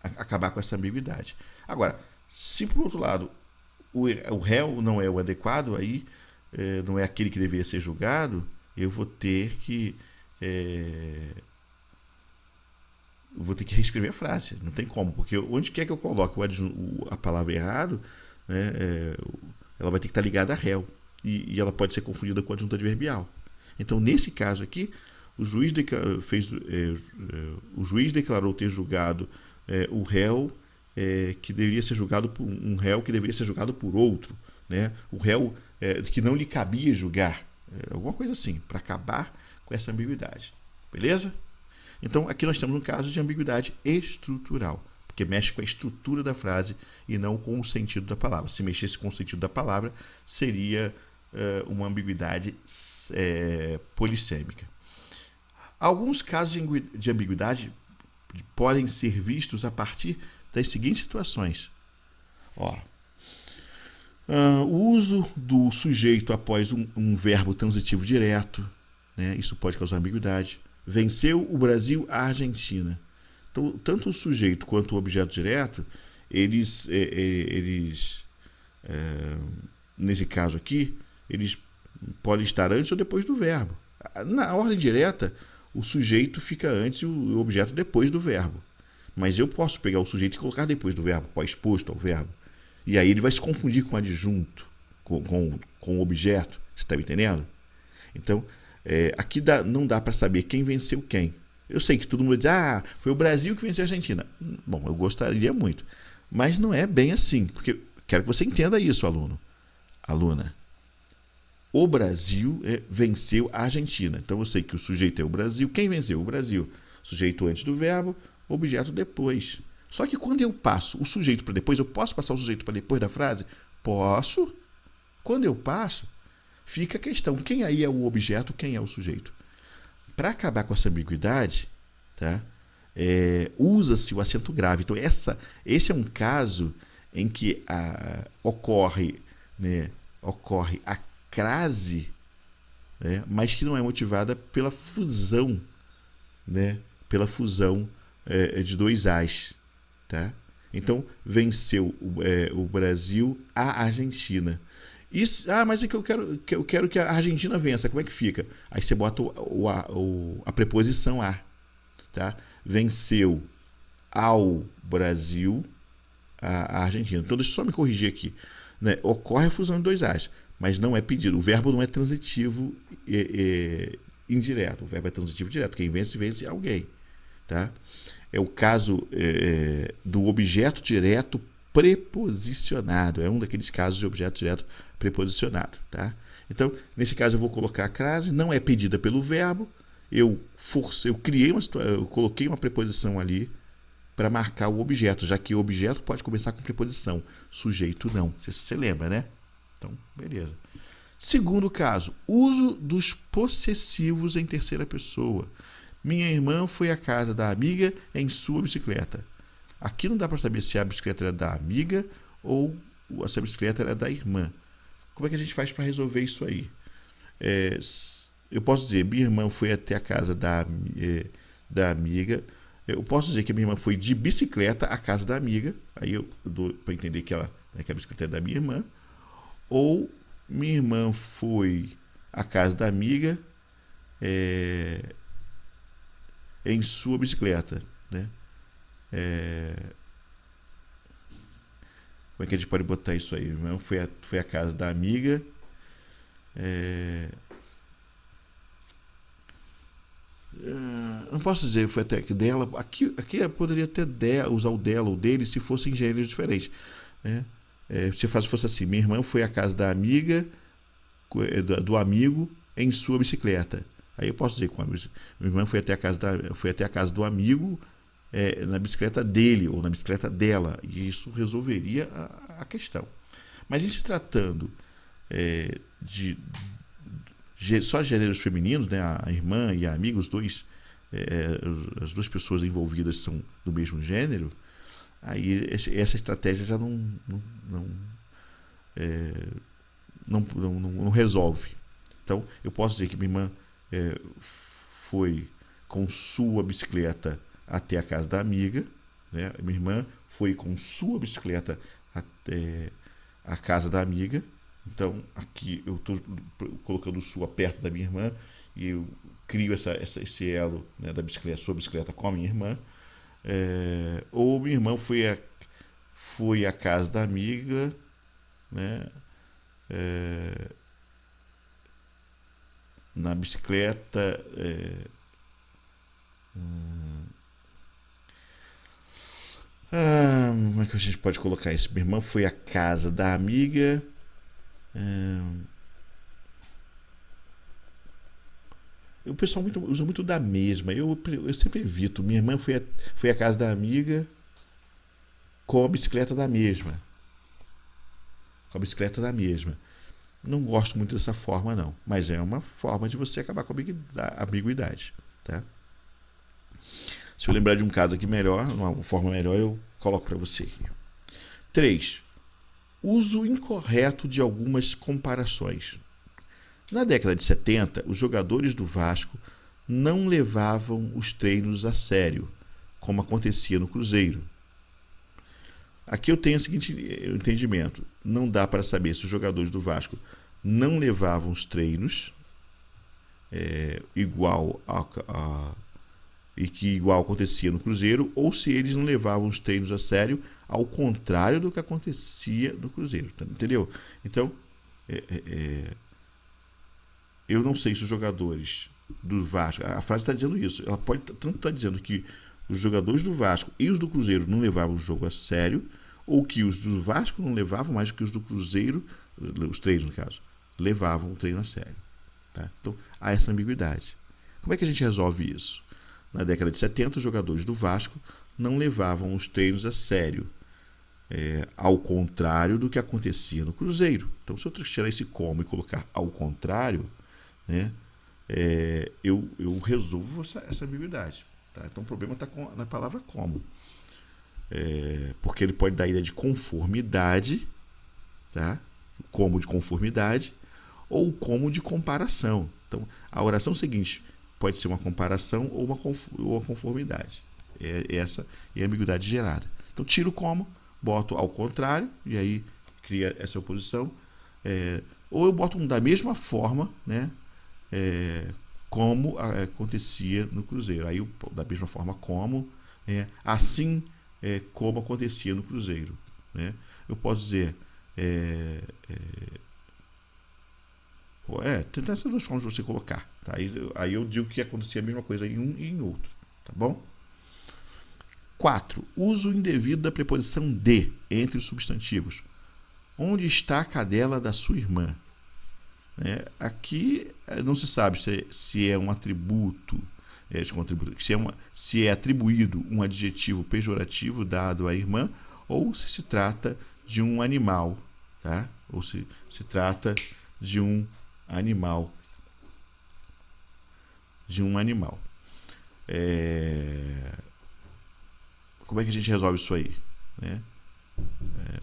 acabar com essa ambiguidade. Agora, se por outro lado o réu não é o adequado, aí não é aquele que deveria ser julgado, eu vou ter que reescrever a frase. Não tem como, porque onde quer que eu coloque a palavra errado, né, ela vai ter que estar ligada a réu, e ela pode ser confundida com o adjunto adverbial. Então, nesse caso aqui, o juiz declarou ter julgado o réu que deveria ser julgado por um réu que deveria ser julgado por outro, né? O réu que não lhe cabia julgar, alguma coisa assim, para acabar com essa ambiguidade. Beleza? Então, aqui nós temos um caso de ambiguidade estrutural, porque mexe com a estrutura da frase e não com o sentido da palavra. Se mexesse com o sentido da palavra, seria uma ambiguidade polissêmica. Alguns casos de ambiguidade podem ser vistos a partir das seguintes situações. O uso do sujeito após um verbo transitivo direto, né? Isso pode causar ambiguidade. Venceu o Brasil a Argentina. Então, tanto o sujeito quanto o objeto direto, eles nesse caso aqui, eles podem estar antes ou depois do verbo. Na ordem direta, o sujeito fica antes e o objeto depois do verbo. Mas eu posso pegar o sujeito e colocar depois do verbo, pós-posto ao verbo. E aí ele vai se confundir com o adjunto, com o objeto. Você está me entendendo? Então, aqui não dá para saber quem venceu quem. Eu sei que todo mundo diz, foi o Brasil que venceu a Argentina. Bom, eu gostaria muito. Mas não é bem assim, porque quero que você entenda isso, aluna. O Brasil venceu a Argentina. Então eu sei que o sujeito é o Brasil. Quem venceu? O Brasil. Sujeito antes do verbo, objeto depois. Só que quando eu passo o sujeito para depois, eu posso passar o sujeito para depois da frase? Posso. Quando eu passo, fica a questão. Quem aí é o objeto, quem é o sujeito? Para acabar com essa ambiguidade, tá? Usa-se o acento grave. Então esse é um caso em que ocorre a crase, né, mas que não é motivada pela fusão, né, de dois As. Tá? Então, venceu o Brasil a Argentina. Isso, mas é que eu quero que a Argentina vença. Como é que fica? Aí você bota a preposição a. Tá? Venceu ao Brasil a Argentina. Então, deixa eu só me corrigir aqui. Né? Ocorre a fusão de dois As, mas não é pedido. O verbo não é transitivo indireto. O verbo é transitivo direto. Quem vence, vence alguém. Tá? É o caso do objeto direto preposicionado. É um daqueles casos de objeto direto preposicionado. Tá? Então, nesse caso, eu vou colocar a crase. Não é pedida pelo verbo. Eu coloquei uma preposição ali para marcar o objeto, já que o objeto pode começar com preposição. Sujeito não. Você lembra, né? Então, beleza. Segundo caso, uso dos possessivos em terceira pessoa. Minha irmã foi à casa da amiga em sua bicicleta. Aqui não dá para saber se a bicicleta era da amiga ou se a bicicleta era da irmã. Como é que a gente faz para resolver isso aí? Eu posso dizer, minha irmã foi até a casa da amiga. Eu posso dizer que a minha irmã foi de bicicleta à casa da amiga. Aí eu dou para entender que, que a bicicleta é da minha irmã. Ou minha irmã foi à casa da amiga em sua bicicleta, né? Como é que a gente pode botar isso aí? Minha irmã foi à casa da amiga. Não posso dizer foi até que dela. Aqui eu poderia até usar o dela ou dele se fossem gêneros diferentes, né? Se fosse assim, minha irmã foi à casa da amiga, do amigo, em sua bicicleta. Aí eu posso dizer que minha irmã foi até a casa do amigo na bicicleta dele ou na bicicleta dela. E isso resolveria a questão. Mas em se tratando de só gêneros femininos, né? A irmã e a amiga, as duas pessoas envolvidas são do mesmo gênero, aí essa estratégia já não resolve. Então, eu posso dizer que minha irmã foi com sua bicicleta até a casa da amiga, né? Minha irmã foi com sua bicicleta até a casa da amiga. Então, aqui eu estou colocando sua perto da minha irmã e eu crio esse elo, né, da bicicleta, sua bicicleta com a minha irmã. Ou minha irmã foi à casa da amiga, né, na bicicleta. Como é que a gente pode colocar isso? Minha irmã foi à casa da amiga. O pessoal usa muito da mesma. Eu sempre evito. Minha irmã foi à casa da amiga com a bicicleta da mesma. Com a bicicleta da mesma. Não gosto muito dessa forma, não. Mas é uma forma de você acabar com a ambiguidade. Tá? Se eu lembrar de um caso aqui melhor, uma forma melhor, eu coloco para você. 3. Uso incorreto de algumas comparações. Na década de 70, os jogadores do Vasco não levavam os treinos a sério, como acontecia no Cruzeiro. Aqui eu tenho o seguinte entendimento: não dá para saber se os jogadores do Vasco não levavam os treinos igual acontecia no Cruzeiro, ou se eles não levavam os treinos a sério, ao contrário do que acontecia no Cruzeiro. Entendeu? Então, eu não sei se os jogadores do Vasco... A frase está dizendo isso. Ela pode tanto estar dizendo que os jogadores do Vasco e os do Cruzeiro não levavam o jogo a sério, ou que os do Vasco não levavam mais do que os do Cruzeiro, os treinos no caso, levavam o treino a sério. Tá? Então, há essa ambiguidade. Como é que a gente resolve isso? Na década de 70, os jogadores do Vasco não levavam os treinos a sério, ao contrário do que acontecia no Cruzeiro. Então, se eu tirar esse como e colocar ao contrário, né, eu resolvo essa ambiguidade. Tá? Então, o problema está na palavra como. Porque ele pode dar a ideia de conformidade, tá? Como de conformidade, ou como de comparação. Então, a oração seguinte pode ser uma comparação ou uma conformidade. Essa é a ambiguidade gerada. Então, tiro o como, boto ao contrário, e aí cria essa oposição. Ou eu boto da mesma forma, né, como acontecia no Cruzeiro. Aí, da mesma forma como, assim como acontecia no Cruzeiro. Né? Eu posso dizer... tem essas duas formas de você colocar. Tá? Aí eu digo que acontecia a mesma coisa em um e em outro. Tá bom? 4. Uso indevido da preposição de entre os substantivos. Onde está a cadela da sua irmã? Aqui não se sabe se é um atributo, se é atribuído um adjetivo pejorativo dado à irmã, ou se trata de um animal, tá? Ou se trata de um animal. Como é que a gente resolve isso aí? Né?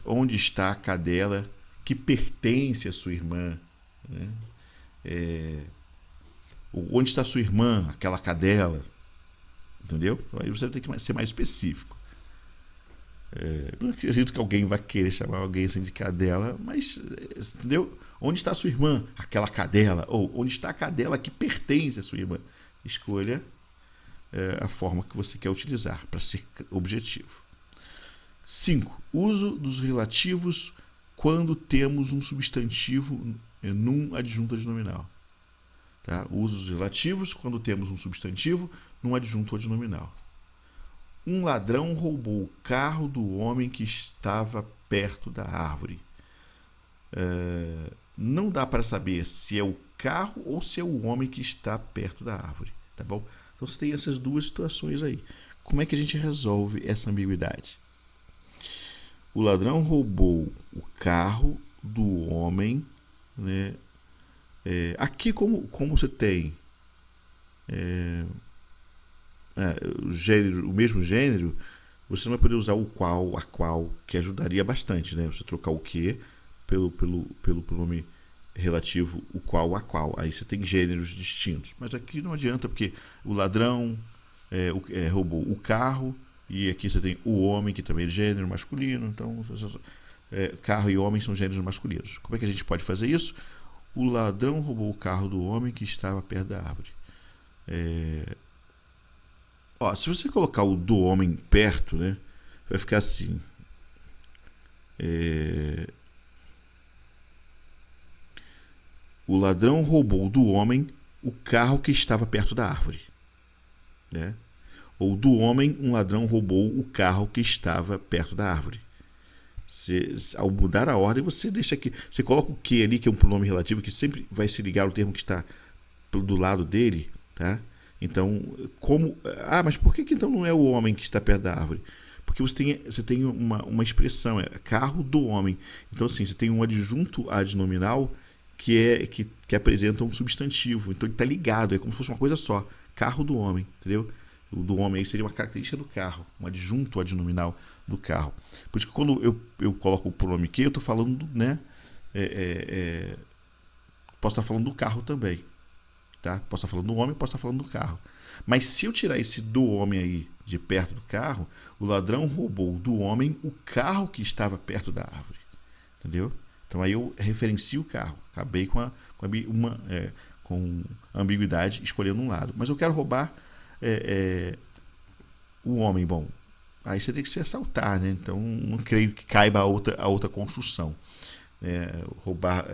Onde está a cadela que pertence à sua irmã? Né? Onde está a sua irmã, aquela cadela? Entendeu? Aí você tem que ser mais específico. Não acredito que alguém vai querer chamar alguém assim de cadela, mas, entendeu? Onde está a sua irmã? Aquela cadela. Ou onde está a cadela que pertence à sua irmã? Escolha a forma que você quer utilizar para ser objetivo. 5. Uso dos relativos quando temos um substantivo num adjunto adnominal. Tá? Uso dos relativos quando temos um substantivo num adjunto adnominal. Um ladrão roubou o carro do homem que estava perto da árvore. Não dá para saber se é o carro ou se é o homem que está perto da árvore. Tá bom? Então você tem essas duas situações aí. Como é que a gente resolve essa ambiguidade? O ladrão roubou o carro do homem, né? Aqui como você tem o mesmo gênero, você não vai poder usar o qual, a qual, que ajudaria bastante, né? Você trocar o que pelo pronome relativo o qual, a qual. Aí você tem gêneros distintos. Mas aqui não adianta, porque o ladrão roubou o carro, e aqui você tem o homem, que também é gênero masculino. Então, carro e homem são gêneros masculinos. Como é que a gente pode fazer isso? O ladrão roubou o carro do homem que estava perto da árvore. Se você colocar o do homem perto, né, vai ficar assim. O ladrão roubou do homem o carro que estava perto da árvore. Né? Ou do homem, um ladrão roubou o carro que estava perto da árvore. Ao mudar a ordem, você deixa aqui. Você coloca o que ali, que é um pronome relativo, que sempre vai se ligar ao termo que está do lado dele. Tá? Então, mas por que então não é o homem que está perto da árvore? Porque você tem uma expressão, carro do homem. Então, assim, você tem um adjunto adnominal que apresenta um substantivo. Então, ele está ligado, é como se fosse uma coisa só. Carro do homem, entendeu? O do homem aí seria uma característica do carro, um adjunto adnominal do carro. Por isso que quando eu coloco o pronome que, eu estou falando, né? Posso estar falando do carro também. Tá? Posso estar falando do homem, posso estar falando do carro. Mas se eu tirar esse do homem aí de perto do carro, o ladrão roubou do homem o carro que estava perto da árvore. Entendeu? Então aí eu referencio o carro. Acabei com ambiguidade escolhendo um lado. Mas eu quero roubar o homem. Bom, aí você tem que se assaltar, né? Então não creio que caiba a outra construção. Roubar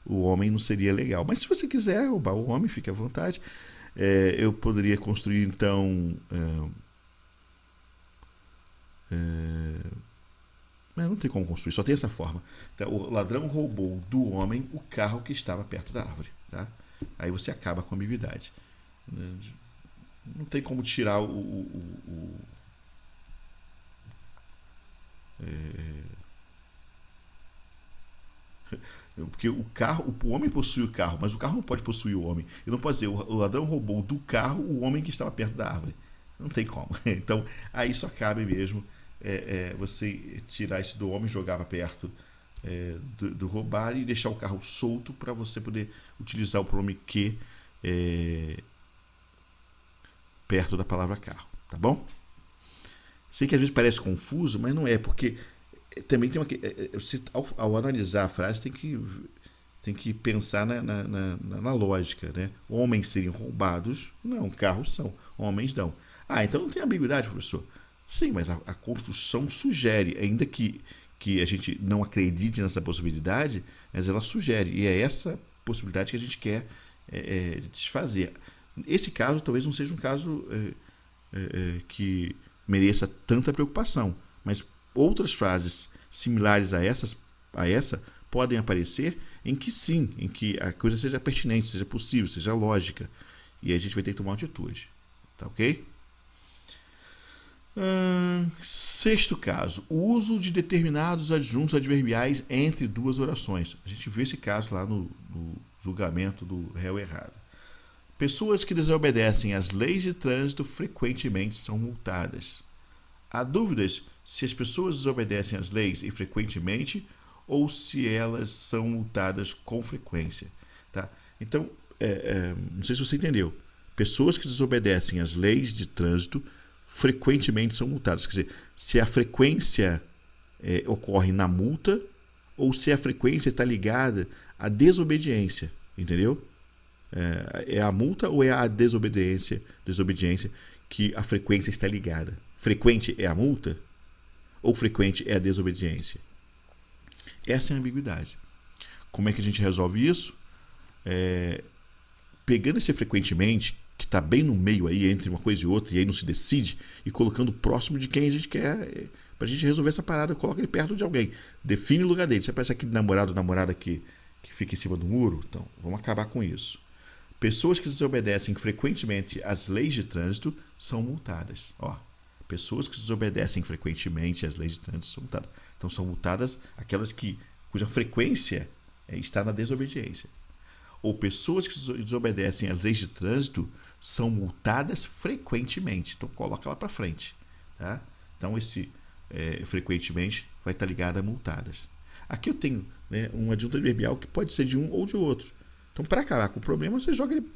o homem não seria legal. Mas se você quiser roubar o homem, fique à vontade. Eu poderia construir, então... não tem como construir, só tem essa forma. Então, o ladrão roubou do homem o carro que estava perto da árvore. Tá? Aí você acaba com a ambiguidade. Não tem como tirar porque o homem possui o carro, mas o carro não pode possuir o homem. Eu não posso dizer, o ladrão roubou do carro o homem que estava perto da árvore. Não tem como. Então, aí só cabe mesmo você tirar esse do homem, jogar para perto do roubar e deixar o carro solto para você poder utilizar o pronome que perto da palavra carro. Tá bom? Sei que às vezes parece confuso, mas não é, porque também tem você, ao analisar a frase, tem que pensar na lógica, né? Homens seriam roubados? Não, carros são. Homens não. Então não tem ambiguidade, professor. Sim, mas a construção sugere, ainda que a gente não acredite nessa possibilidade, mas ela sugere. E é essa possibilidade que a gente quer desfazer. Esse caso talvez não seja um caso que mereça tanta preocupação, mas outras frases similares a essa podem aparecer em que sim, em que a coisa seja pertinente, seja possível, seja lógica. E aí a gente vai ter que tomar uma atitude. Tá ok? Sexto caso, o uso de determinados adjuntos adverbiais entre duas orações. A gente viu esse caso lá no julgamento do réu errado. Pessoas que desobedecem às leis de trânsito frequentemente são multadas. Há dúvidas se as pessoas desobedecem às leis e frequentemente ou se elas são multadas com frequência. Tá? Então, não sei se você entendeu. Pessoas que desobedecem às leis de trânsito frequentemente são multadas. Quer dizer, se a frequência ocorre na multa ou se a frequência está ligada à desobediência, entendeu? É a multa ou é a desobediência que a frequência está ligada? Frequente é a multa ou frequente é a desobediência? Essa é a ambiguidade. Como é que a gente resolve isso? Pegando esse frequentemente, que está bem no meio aí entre uma coisa e outra, e aí não se decide, e colocando próximo de quem a gente quer, para a gente resolver essa parada, coloca ele perto de alguém, define o lugar dele. Você parece aquele namorado ou namorada que fica em cima do muro? Então, vamos acabar com isso. Pessoas que desobedecem frequentemente às leis de trânsito são multadas. Pessoas que desobedecem frequentemente às leis de trânsito são multadas. Então, são multadas aquelas cuja frequência está na desobediência. Ou pessoas que desobedecem às leis de trânsito são multadas frequentemente. Então, coloca lá para frente. Tá? Então, esse frequentemente vai estar ligado a multadas. Aqui eu tenho um adjunto adverbial que pode ser de um ou de outro. Então, para acabar com o problema, você joga ele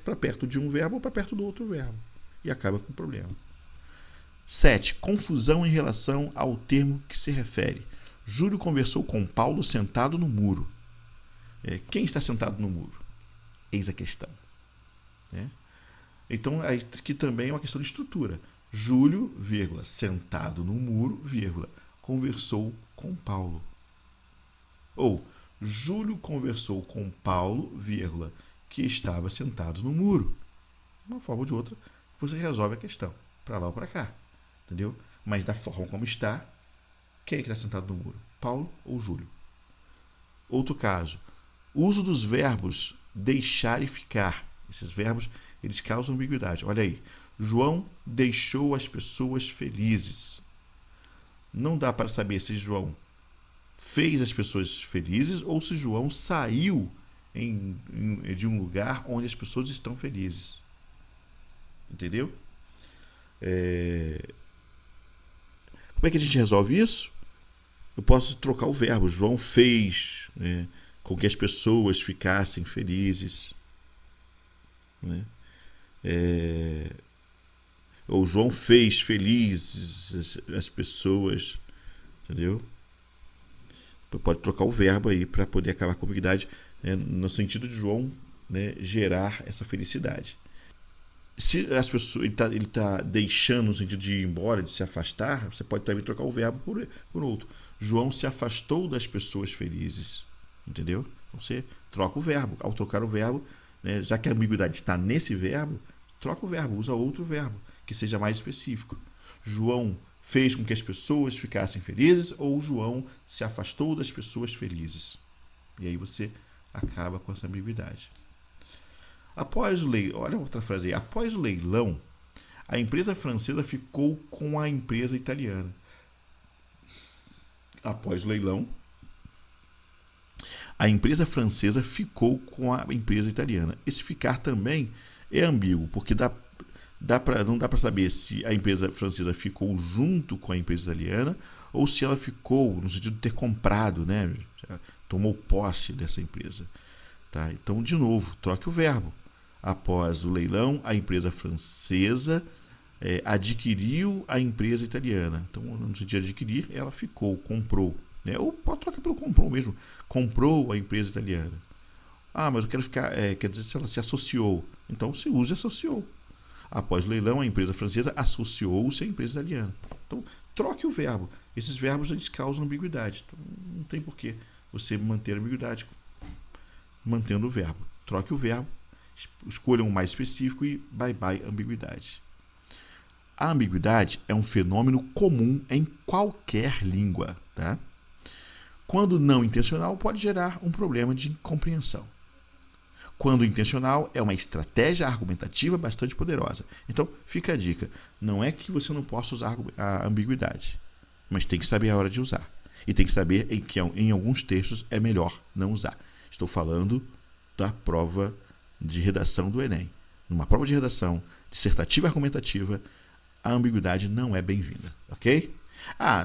para perto de um verbo ou para perto do outro verbo. E acaba com o problema. 7. Confusão em relação ao termo que se refere. Júlio conversou com Paulo sentado no muro. Quem está sentado no muro? Eis a questão. Então, aqui também é uma questão de estrutura. Júlio, vírgula, sentado no muro, vírgula, conversou com Paulo. Ou, Júlio conversou com Paulo, vírgula, que estava sentado no muro. De uma forma ou de outra, você resolve a questão, para lá ou para cá. Entendeu? Mas da forma como está, quem é que está sentado no muro? Paulo ou Júlio? Outro caso. Uso dos verbos deixar e ficar. Esses verbos, eles causam ambiguidade. Olha aí. João deixou as pessoas felizes. Não dá para saber se João fez as pessoas felizes ou se João saiu de um lugar onde as pessoas estão felizes. Entendeu? Como é que a gente resolve isso? Eu posso trocar o verbo. João fez com que as pessoas ficassem felizes. Ou João fez felizes as pessoas. Entendeu? Pode trocar o verbo aí para poder acabar com a ambiguidade, no sentido de João gerar essa felicidade. Se as pessoas, ele tá deixando no sentido de ir embora, de se afastar, você pode também trocar o verbo por outro. João se afastou das pessoas felizes. Entendeu? Então você troca o verbo. Ao trocar o verbo, já que a ambiguidade está nesse verbo, troca o verbo, usa outro verbo que seja mais específico. João fez com que as pessoas ficassem felizes ou João se afastou das pessoas felizes. E aí você acaba com essa ambiguidade. Após o leilão, olha outra frase aí. Após o leilão, a empresa francesa ficou com a empresa italiana. Após o leilão, a empresa francesa ficou com a empresa italiana. Esse ficar também é ambíguo, porque não dá para saber se a empresa francesa ficou junto com a empresa italiana ou se ela ficou no sentido de ter comprado, tomou posse dessa empresa. Tá? Então, de novo, troque o verbo. Após o leilão, a empresa francesa adquiriu a empresa italiana. Então, no sentido de adquirir, ela ficou, comprou. Ou pode trocar pelo comprou mesmo. Comprou a empresa italiana. Mas eu quero ficar... quer dizer, se ela se associou. Então, se usa associou. Após o leilão, a empresa francesa associou-se à empresa italiana. Então, troque o verbo. Esses verbos eles causam ambiguidade. Então, não tem por que você manter a ambiguidade mantendo o verbo. Troque o verbo, escolha um mais específico e bye ambiguidade. A ambiguidade é um fenômeno comum em qualquer língua. Tá? Quando não intencional, pode gerar um problema de compreensão. Quando intencional, é uma estratégia argumentativa bastante poderosa. Então, fica a dica. Não é que você não possa usar a ambiguidade, mas tem que saber a hora de usar. E tem que saber que em alguns textos é melhor não usar. Estou falando da prova de redação do Enem. Numa prova de redação dissertativa argumentativa, a ambiguidade não é bem-vinda. Ok?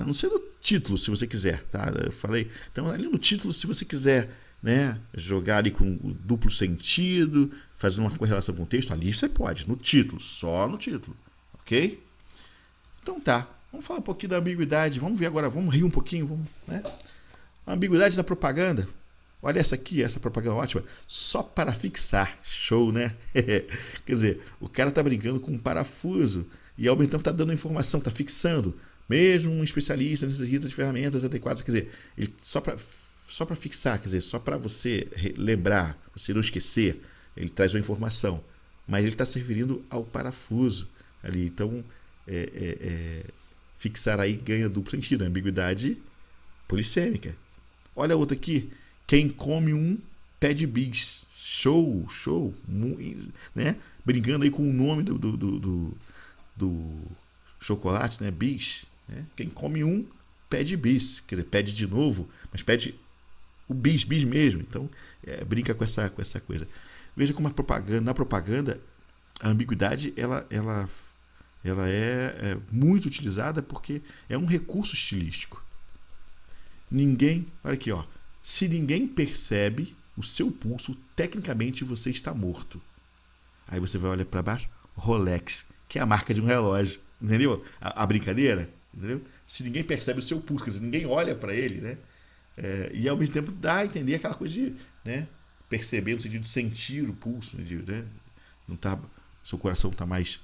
Não sei no título, se você quiser. Tá? Eu falei. Então, ali no título, se você quiser né? Jogar ali com o duplo sentido, fazendo uma correlação com o texto, ali você pode, no título, só no título, ok? Então tá, vamos falar um pouquinho da ambiguidade, vamos ver agora, vamos rir um pouquinho, vamos, né? A ambiguidade da propaganda. Olha essa aqui, essa propaganda ótima. Só para fixar. Show, né? Quer dizer, o cara tá brincando com um parafuso e ao mesmo tempo tá dando informação, tá fixando. Mesmo um especialista necessita de ferramentas adequadas. Quer dizer, ele só para fixar, quer dizer, só para você lembrar, você não esquecer, ele traz uma informação. Mas ele está se referindo ao parafuso ali. Então, fixar aí ganha duplo sentido. A ambiguidade polissêmica. Olha a outra aqui. Quem come um pede bis. Show, show. Né? Brincando aí com o nome do chocolate, né? Bis. Né? Quem come um pede bis. Quer dizer, pede de novo, mas pede o bis mesmo. Então, brinca com essa coisa. Veja como na propaganda, a ambiguidade ela é muito utilizada porque é um recurso estilístico. Olha aqui, ó. Se ninguém percebe o seu pulso, tecnicamente você está morto. Aí você vai olhar para baixo, Rolex, que é a marca de um relógio, entendeu? A brincadeira, entendeu? Se ninguém percebe o seu pulso, quer dizer, ninguém olha para ele, né? E ao mesmo tempo dá a entender aquela coisa de, né, perceber no sentido de sentir o pulso, né? Não tá, seu coração está mais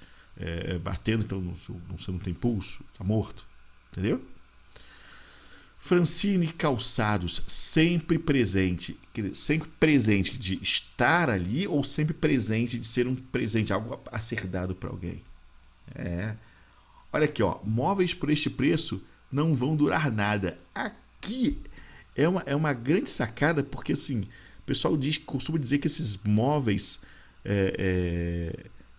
batendo, então você não tem pulso, está morto, entendeu? Francine Calçados, sempre presente de estar ali ou sempre presente de ser um presente, algo a ser dado para alguém. Olha aqui, ó, móveis por este preço não vão durar nada. Aqui é uma grande sacada porque assim, o pessoal costuma dizer que esses móveis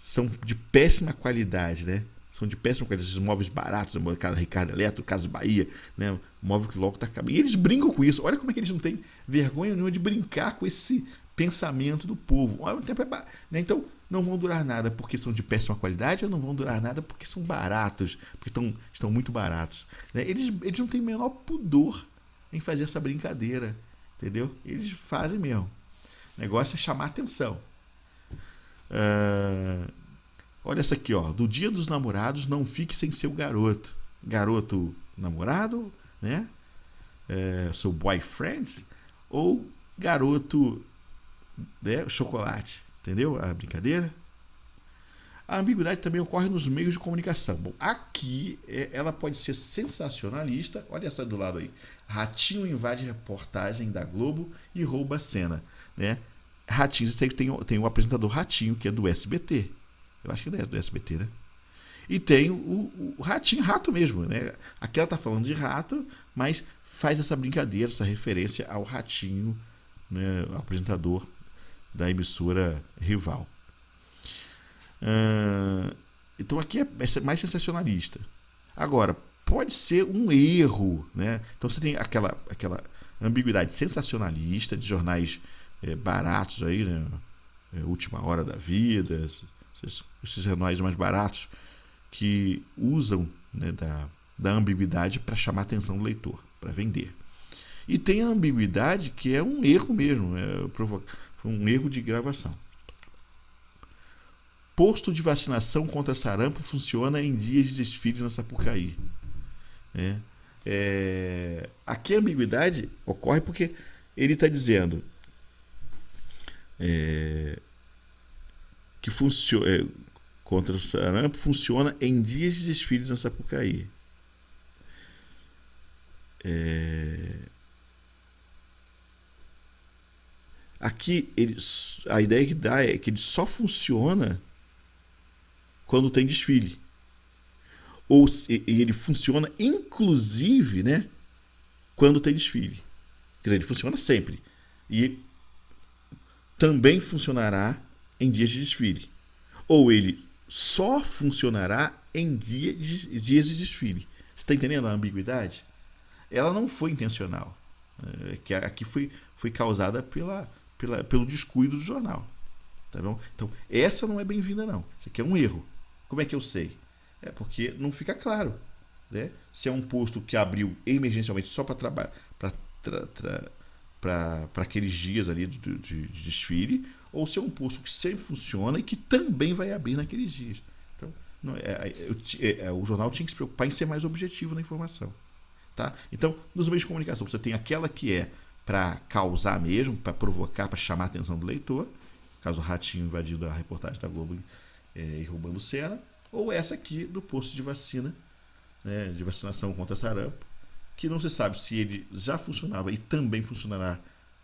são de péssima qualidade, né? São de péssima qualidade, esses móveis baratos, casa Ricardo Eletro, Casa Bahia, né? Móvel que logo está acabando. E eles brincam com isso. Olha como é que eles não têm vergonha nenhuma de brincar com esse pensamento do povo. Ao mesmo tempo né? Então, não vão durar nada porque são de péssima qualidade ou não vão durar nada porque são baratos, porque estão muito baratos. Né? Eles não têm o menor pudor em fazer essa brincadeira, entendeu? Eles fazem mesmo. O negócio é chamar atenção. Olha essa aqui, ó. Do Dia dos Namorados, não fique sem seu garoto. Garoto namorado, né? Seu boyfriend ou garoto, né? Chocolate. Entendeu a brincadeira? A ambiguidade também ocorre nos meios de comunicação. Bom, aqui ela pode ser sensacionalista. Olha essa do lado aí. Ratinho invade reportagem da Globo e rouba a cena, né? Ratinho, tem o apresentador Ratinho, que é do SBT. Eu acho que ele é do SBT, né? E tem o Ratinho, rato mesmo, né? Aqui ela tá falando de rato, mas faz essa brincadeira, essa referência ao Ratinho, né? O apresentador da emissora rival. Então aqui é mais sensacionalista. Agora, pode ser um erro, né? Então você tem aquela ambiguidade sensacionalista de jornais baratos aí, né? Última Hora da Vida, esses jornais mais baratos que usam, né, da ambiguidade para chamar a atenção do leitor, para vender. E tem a ambiguidade que é um erro mesmo, um erro de gravação. Posto de vacinação contra sarampo funciona em dias de desfile na Sapucaí. Aqui a ambiguidade ocorre porque ele está dizendo que contra o sarampo funciona em dias de desfiles na Sapucaí. Aqui a ideia que dá é que ele só funciona quando tem desfile. E ele funciona inclusive, né, quando tem desfile. Quer dizer, ele funciona sempre. E também funcionará em dias de desfile. Ou ele só funcionará em dias de desfile. Você está entendendo a ambiguidade? Ela não foi intencional. Aqui foi causada pelo descuido do jornal. Tá bom? Então, essa não é bem-vinda, não. Isso aqui é um erro. Como é que eu sei? Porque não fica claro, né? Se é um posto que abriu emergencialmente só para aqueles dias ali de desfile, ou se é um posto que sempre funciona e que também vai abrir naqueles dias. Então, não, o jornal tinha que se preocupar em ser mais objetivo na informação. Tá? Então, nos meios de comunicação, você tem aquela que é para causar mesmo, para provocar, para chamar a atenção do leitor, caso o Ratinho invadindo a reportagem da Globo e roubando cena, ou essa aqui do posto de vacina, né, de vacinação contra sarampo, que não se sabe se ele já funcionava e também funcionará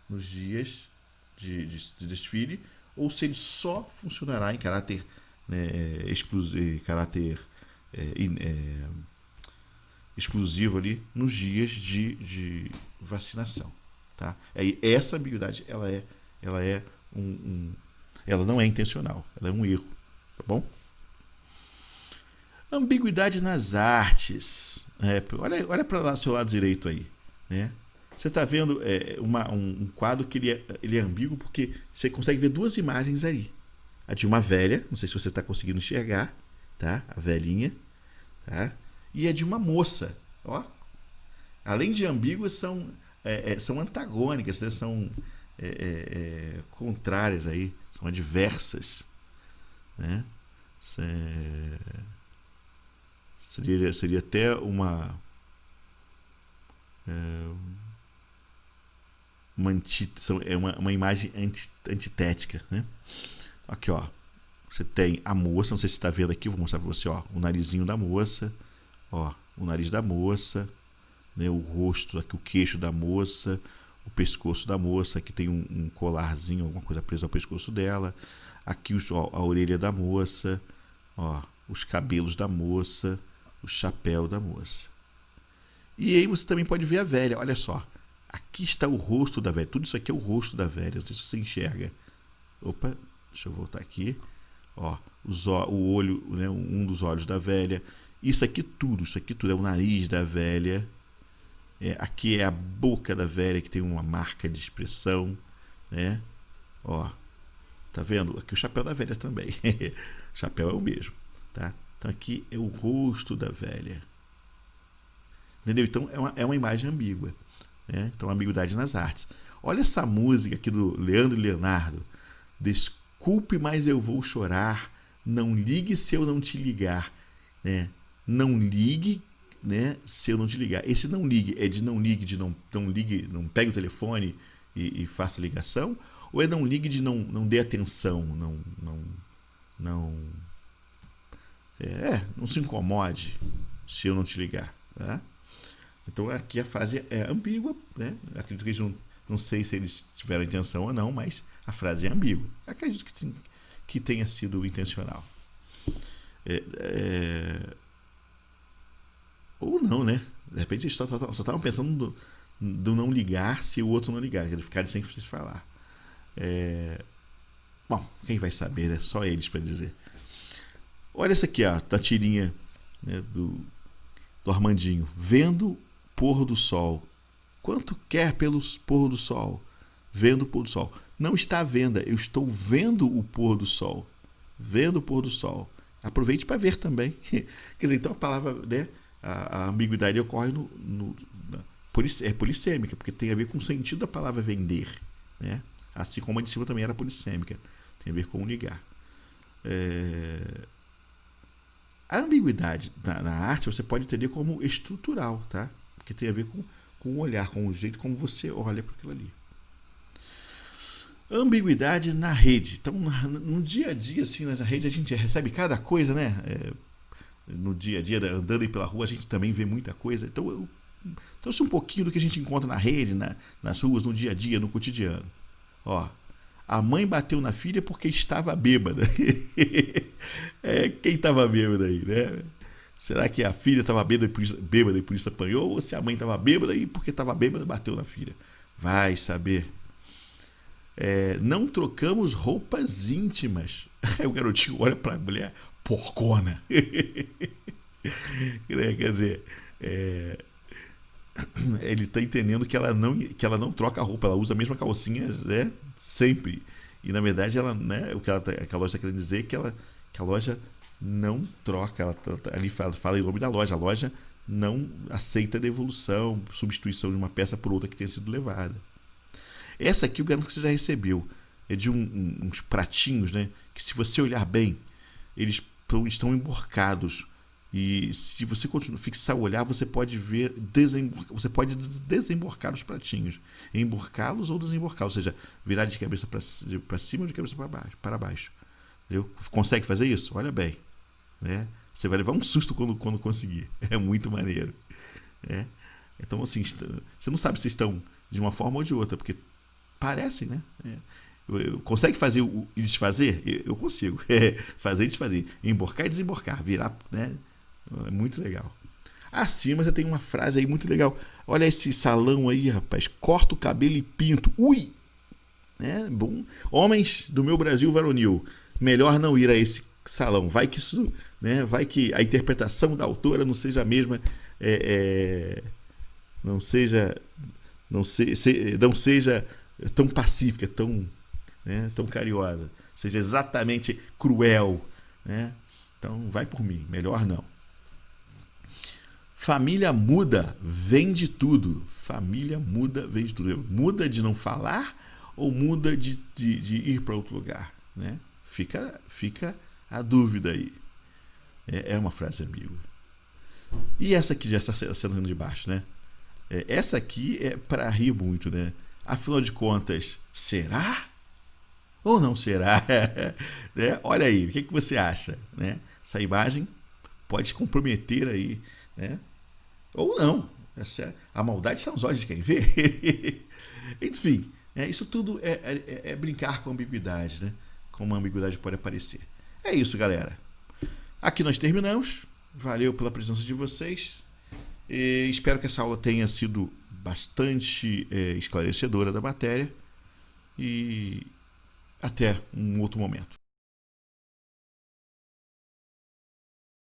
nos dias de desfile, ou se ele só funcionará em caráter, né, exclusivo ali nos dias de vacinação. Tá? Essa ambiguidade ela não é intencional, ela é um erro. Tá bom? Ambiguidade nas artes. Olha para o seu lado direito aí. Né? Você está vendo um quadro que ele é ambíguo porque você consegue ver duas imagens aí. A de uma velha, não sei se você está conseguindo enxergar, tá? A velhinha, tá? E a de uma moça. Ó. Além de ambíguas, são antagônicas, né? São contrárias aí, são adversas. Né? Seria até uma imagem antitética, né? Aqui, ó, você tem a moça, não sei se você está vendo aqui, vou mostrar para você, ó, o narizinho da moça, ó, o nariz da moça, né, o rosto, aqui o queixo da moça, o pescoço da moça, aqui tem um colarzinho, alguma coisa presa ao pescoço dela, aqui a orelha da moça, ó, os cabelos da moça, o chapéu da moça. E aí você também pode ver a velha, olha só, aqui está o rosto da velha, tudo isso aqui é o rosto da velha, não sei se você enxerga. Opa, deixa eu voltar aqui. Ó, o olho, né, um dos olhos da velha. Isso aqui tudo é o nariz da velha. Aqui é a boca da velha que tem uma marca de expressão, né? Ó, tá vendo? Aqui o chapéu da velha também. O chapéu é o mesmo, tá? Então aqui é o rosto da velha. Entendeu? Então é uma imagem ambígua, né? Então ambiguidade nas artes. Olha essa música aqui do Leandro e Leonardo. Desculpe, mas eu vou chorar. Não ligue se eu não te ligar, né? Não ligue, né, se eu não te ligar. Esse não ligue é de não ligue, de não ligue, não pegue o telefone e faça ligação, ou é não ligue de não dê atenção, não se incomode se eu não te ligar, tá? Então aqui a frase é ambígua, né? Acredito que eles não sei se eles tiveram intenção ou não, mas a frase é ambígua. Acredito que tenha sido intencional. Ou não, né? De repente eles só estavam pensando do não ligar se o outro não ligar, eles ficarem sem se falar. Bom, quem vai saber, né? Só eles para dizer. Olha essa aqui, ó, da tirinha, né, do Armandinho. Vendo pôr do sol. Quanto quer pelo pôr do sol? Vendo o pôr do sol. Não está à venda, eu estou vendo o pôr do sol. Vendo o pôr do sol. Aproveite para ver também. Quer dizer, então a palavra, né, a ambiguidade ocorre é polissêmica, porque tem a ver com o sentido da palavra vender, né? Assim como a de cima também era polissêmica, tem a ver com ligar. A ambiguidade na arte você pode entender como estrutural, tá? Porque tem a ver com o olhar, com o jeito como você olha para aquilo ali. Ambiguidade na rede. Então, no dia a dia, assim, na rede a gente recebe cada coisa, né? No dia a dia, andando aí pela rua, a gente também vê muita coisa. Então, eu trouxe um pouquinho do que a gente encontra na rede, nas ruas, no dia a dia, no cotidiano. Ó, a mãe bateu na filha porque estava bêbada. Quem estava bêbada aí, né? Será que a filha estava bêbada e por isso apanhou? Ou se a mãe estava bêbada e porque estava bêbada bateu na filha? Vai saber. Não trocamos roupas íntimas. Aí o garotinho olha para a mulher, porcona. Quer dizer, ele está entendendo que ela não troca a roupa, ela usa a mesma calcinha, né, sempre. E na verdade ela, né, o que a loja está querendo dizer é que a loja não troca. Ela ali fala em nome da loja. A loja não aceita devolução, substituição de uma peça por outra que tenha sido levada. Essa aqui eu garanto que você já recebeu. É de uns pratinhos, né? Que se você olhar bem, eles estão emborcados. E se você fixar o olhar, você pode ver você pode desemborcar os pratinhos, emborcá-los ou desemborcá-los, ou seja, virar de cabeça para cima ou de cabeça para baixo. Entendeu? Consegue fazer isso? Olha bem, né? Você vai levar um susto quando conseguir. É muito maneiro, né? Então, assim, você não sabe se estão de uma forma ou de outra, porque parecem, né? Consegue fazer e desfazer? Eu consigo. Fazer e desfazer. Emborcar e desemborcar. Virar, né? É muito legal. Acima você tem uma frase aí muito legal. Olha esse salão aí, rapaz. Corta o cabelo e pinto. Ui! Né? Bom. Homens do meu Brasil varonil, melhor não ir a esse salão. Vai que isso, né? Vai que a interpretação da autora não seja a mesma, não seja, não seja tão pacífica, tão, né? Tão carinhosa, seja exatamente cruel, né? Então vai por mim. Melhor não. Família muda, vende tudo. Família muda, vende tudo. Muda de não falar ou muda de ir para outro lugar? Né? Fica a dúvida aí. É uma frase ambígua. E essa aqui, já está sendo de baixo, né? Essa aqui é para rir muito, né? Afinal de contas, será? Ou não será? Né? Olha aí, o que você acha? Né? Essa imagem pode comprometer aí, né? Ou não. A maldade são os olhos de quem vê. Enfim, isso tudo é brincar com a ambiguidade, né? Como a ambiguidade pode aparecer. É isso, galera. Aqui nós terminamos. Valeu pela presença de vocês. E espero que essa aula tenha sido bastante esclarecedora da matéria. E até um outro momento.